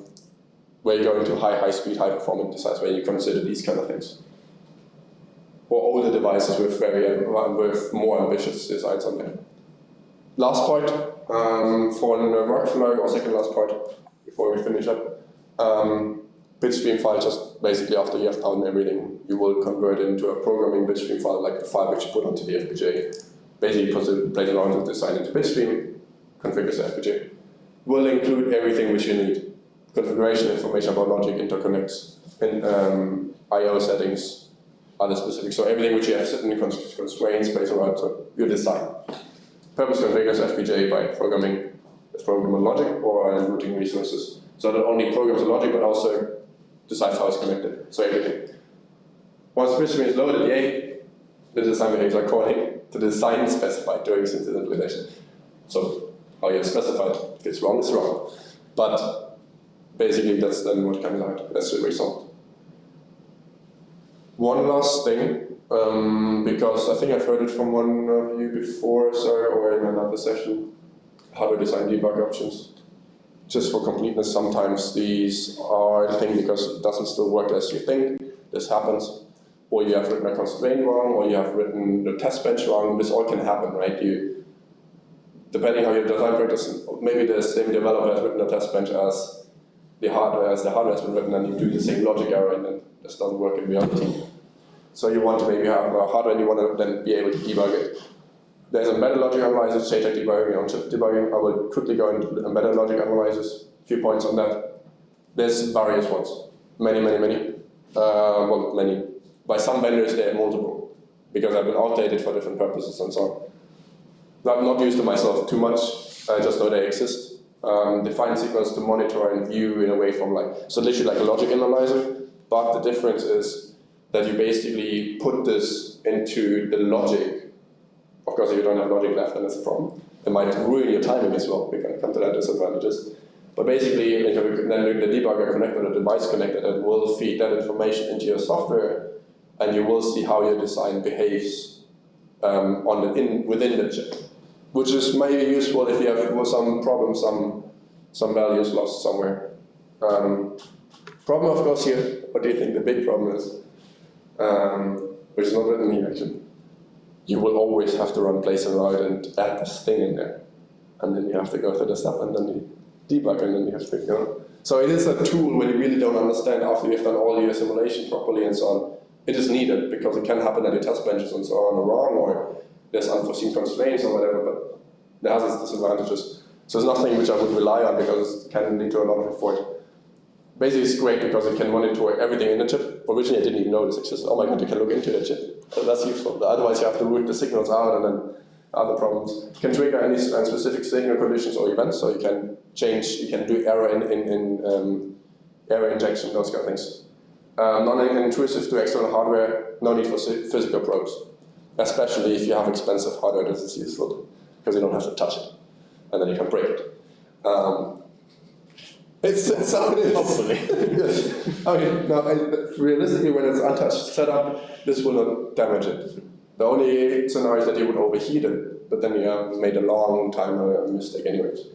into high speed, high performance designs, where you consider these kind of things. Or older devices with more ambitious designs on them. Last part for the workflow, or second last part before we finish up. Bitstream file, just basically after you have done everything, you will convert it into a programming bitstream file, like the file which you put onto the FPGA. Basically plays around with design into bitstream, configures the FPGA. Will include everything which you need. Configuration information about logic, interconnects, and I/O settings, other specifics. So everything which you have set in the constraints plays around your design. Purpose configures FPGA by programming with programmable logic or routing resources. So not only programs the logic, but also decides how it's connected. So everything. Once the bitstream is loaded, the design behaves according to the design specified during synthesis implementation. So how you have specified. If it's wrong, it's wrong. But basically, that's then what comes out. That's the result. One last thing, because I think I've heard it from one of you before, or in another session, how to design debug options. Just for completeness, sometimes these are the thing because it doesn't still work as you think. This happens. Or you have written a constraint wrong, or you have written the test bench wrong. This all can happen, right? Depending how your design practice, maybe the same developer has written a test bench as the hardware has been written, and you do the same logic error, and then this doesn't work in reality. So you want to maybe have a hardware, and you want to then be able to debug it. There's embedded logic analyzers, JTAG debugging, on-chip debugging. I will quickly go into embedded logic analyzers. A few points on that. There's various ones, many. Well, many. By some vendors, there are multiple, because I've been outdated for different purposes and so on. I've not used them myself too much. I just know they exist. Define signals to monitor and view in a way from so literally like a logic analyzer, but the difference is that you basically put this into the logic. Of course, if you don't have logic left, then it's a problem. It might ruin your timing as well. We can come to that disadvantages. But basically, if you then the debugger connected or the device connected, it will feed that information into your software, and you will see how your design behaves within the chip, which is maybe useful if you have some problems, some values lost somewhere. Problem, of course, here. What do you think the big problem is? Which is not written here actually. You will always have to run place and route and add this thing in there. And then you have to go through the step and then you debug and then you have to go. So it is a tool when you really don't understand after you've done all your simulation properly and so on. It is needed because it can happen that your test benches and so on are wrong, or there's unforeseen constraints or whatever, but it has its disadvantages. So it's nothing which I would rely on because it can lead to a lot of effort. Basically, it's great because it can monitor everything in the chip. Originally, I didn't even know this existed. Oh my god, you can look into the chip. So that's useful. Otherwise, you have to route the signals out and then other problems. You can trigger any specific signal conditions or events, so you can change, you can do error error injection, those kind of things. Non-intrusive to external hardware, no need for physical probes. Especially if you have expensive hardware, this is useful because you don't have to touch it and then you can break it. It's how it is. Hopefully. Yes. Okay, now realistically, when it's untouched setup, this will not damage it. The only scenario is that you would overheat it, but then you have made a long time mistake anyways.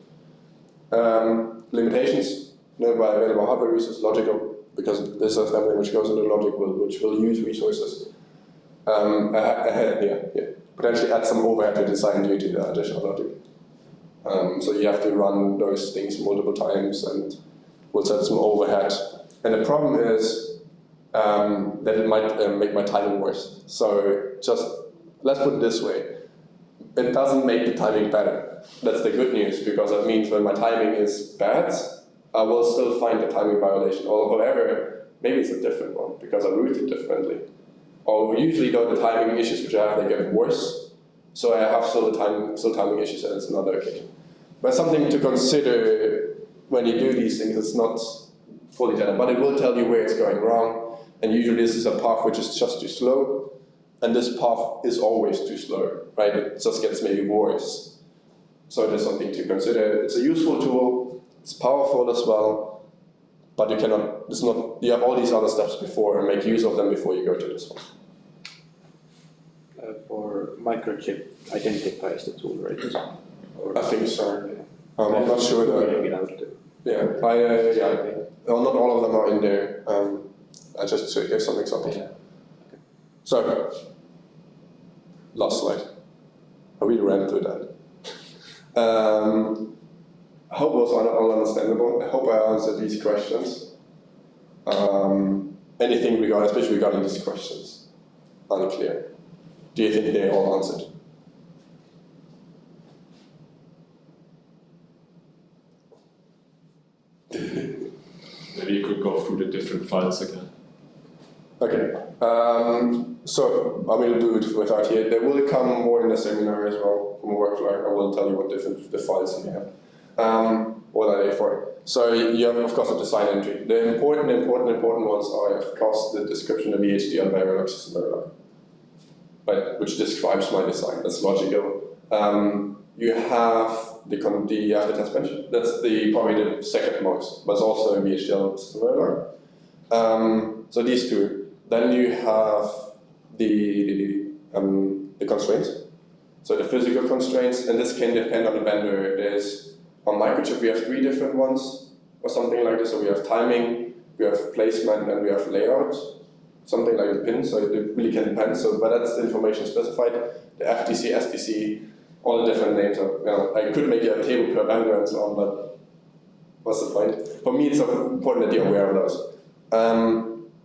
Limitations, nearby available hardware resources, logical, because this is something which goes into logic, which will use resources. Potentially add some overhead to design due to the additional logic. So you have to run those things multiple times and we'll set some overhead. And the problem is that it might make my timing worse. So just, let's put it this way. It doesn't make the timing better. That's the good news, because that means when my timing is bad, I will still find the timing violation. Or however, maybe it's a different one, because I routed differently. Or usually though the timing issues which I have, they get worse. So I have still timing issues, and it's not okay. But something to consider when you do these things, it's not fully done, but it will tell you where it's going wrong. And usually this is a path which is just too slow, and this path is always too slow, right? It just gets maybe worse. So there's something to consider. It's a useful tool, it's powerful as well, but you cannot, it's not, you have all these other steps before, and make use of them before you go to this one. For microchip identifies the tool, right? Or I think so. I'm not sure though. Yeah, well, not all of them are in there. I just gave some examples. Yeah. So, last slide. I really ran through that. I hope it was all understandable. I hope I answered these questions. Anything especially regarding these questions, unclear. Do you think they're all answered? Maybe you could go through the different files again. Okay, so I will do it without here. There will come more in the seminar as well from a workflow. I will tell you what the files you have. What are they for? So you have, of course, a design entry. The important ones are, of course, the description of the HDL Verilog system Verilog, right, which describes my design. That's logical. You have the test bench. That's probably the second most, but it's also in the HDL system Verilog. So these two. Then you have the constraints. So the physical constraints, and this can depend on the vendor. There's on microchip we have 3 different ones, or something like this. So we have timing, we have placement, and we have layout. Something like the pin. So it really can depend. So, but that's the information specified. The FTC, STC, all the different names. I could make a table per vendor and so on, but what's the point? For me, it's important that you're aware of those.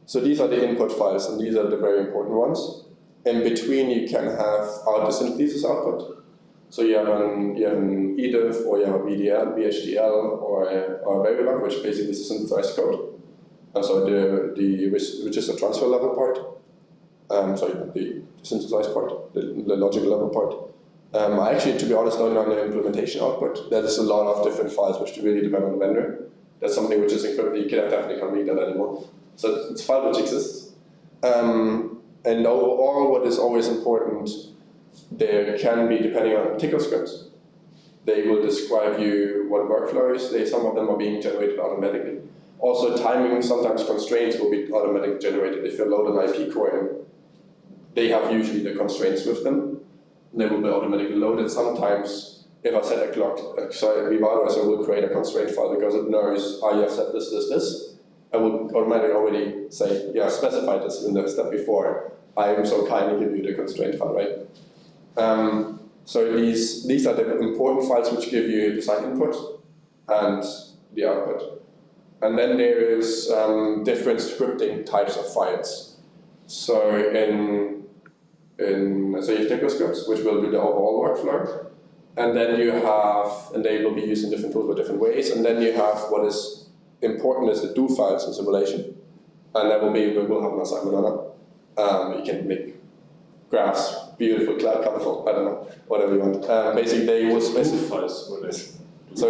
So these are the input files, and these are the very important ones. In between, you can have the synthesis output. So you have an EDIF, or you have a VHDL, or a Verilog, which basically is a synthesized code. And so the register transfer level part, the synthesized part, the logical level part. I actually, to be honest, don't know the implementation output. There is a lot of different files which really depend on the vendor. That's something which is incredible. You definitely can't read that anymore. So it's a file which exists. And overall, what is always important, there can be, depending on tickle scripts, they will describe you what workflow is. Some of them are being generated automatically. Also, timing, sometimes constraints will be automatically generated. If you load an IP core in, they have usually the constraints with them. They will be automatically loaded. Sometimes, if I set a clock, Vivado will create a constraint file because it knows, you have set this. I would automatically already say, yeah, specify this in the step before. I am so kind to give you the constraint file, right? So these are the important files which give you design input and the output. And then there is different scripting types of files. So so you have tickle scripts, which will do the overall workflow. And then you have, and they will be used in different tools for different ways. And then you have what is important is the do files in simulation, and that will have an assignment on it. You can make graphs, beautiful, colorful, I don't know, whatever you want. Basically, they will specify. So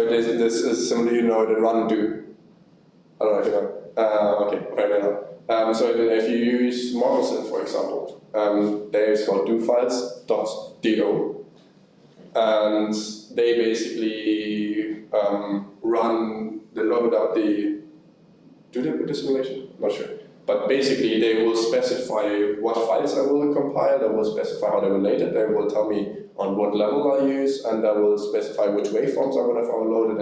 this is similar, the run do. I don't know if you know. Okay, fair enough. So if you use ModelSynth, for example, there is called dofiles.do, and they basically run. They load up do they put the simulation? Not sure. But basically, they will specify what files I will compile, they will specify how they're related, they will tell me on what level I use, and they will specify which waveforms I want to have loaded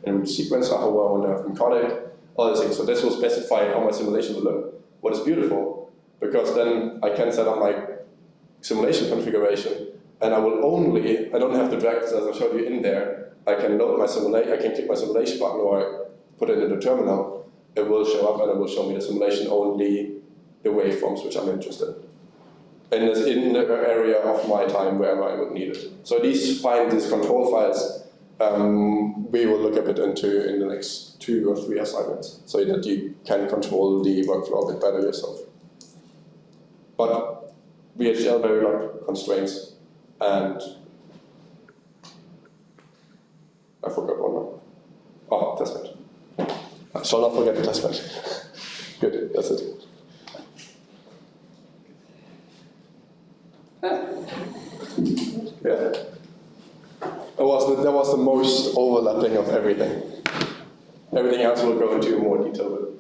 in which sequence, how I want to have them encoded, all these things. So this will specify how my simulation will look. What is beautiful, because then I can set up my simulation configuration, and I don't have to drag this as I showed you in there. I can load my simulation, I can click my simulation button or put it in the terminal, it will show up and it will show me the simulation only the waveforms which I'm interested in the area of my time wherever I would need it. So these control files, we will look a bit into in the next 2 or 3 assignments, so that you can control the workflow a bit better yourself. But VHDL very like constraints, and I forgot one more. Oh, testbed. I shall not forget the testbed. Good, that's it. Yeah. That was the most overlapping of everything. Everything else we'll go into more detail with.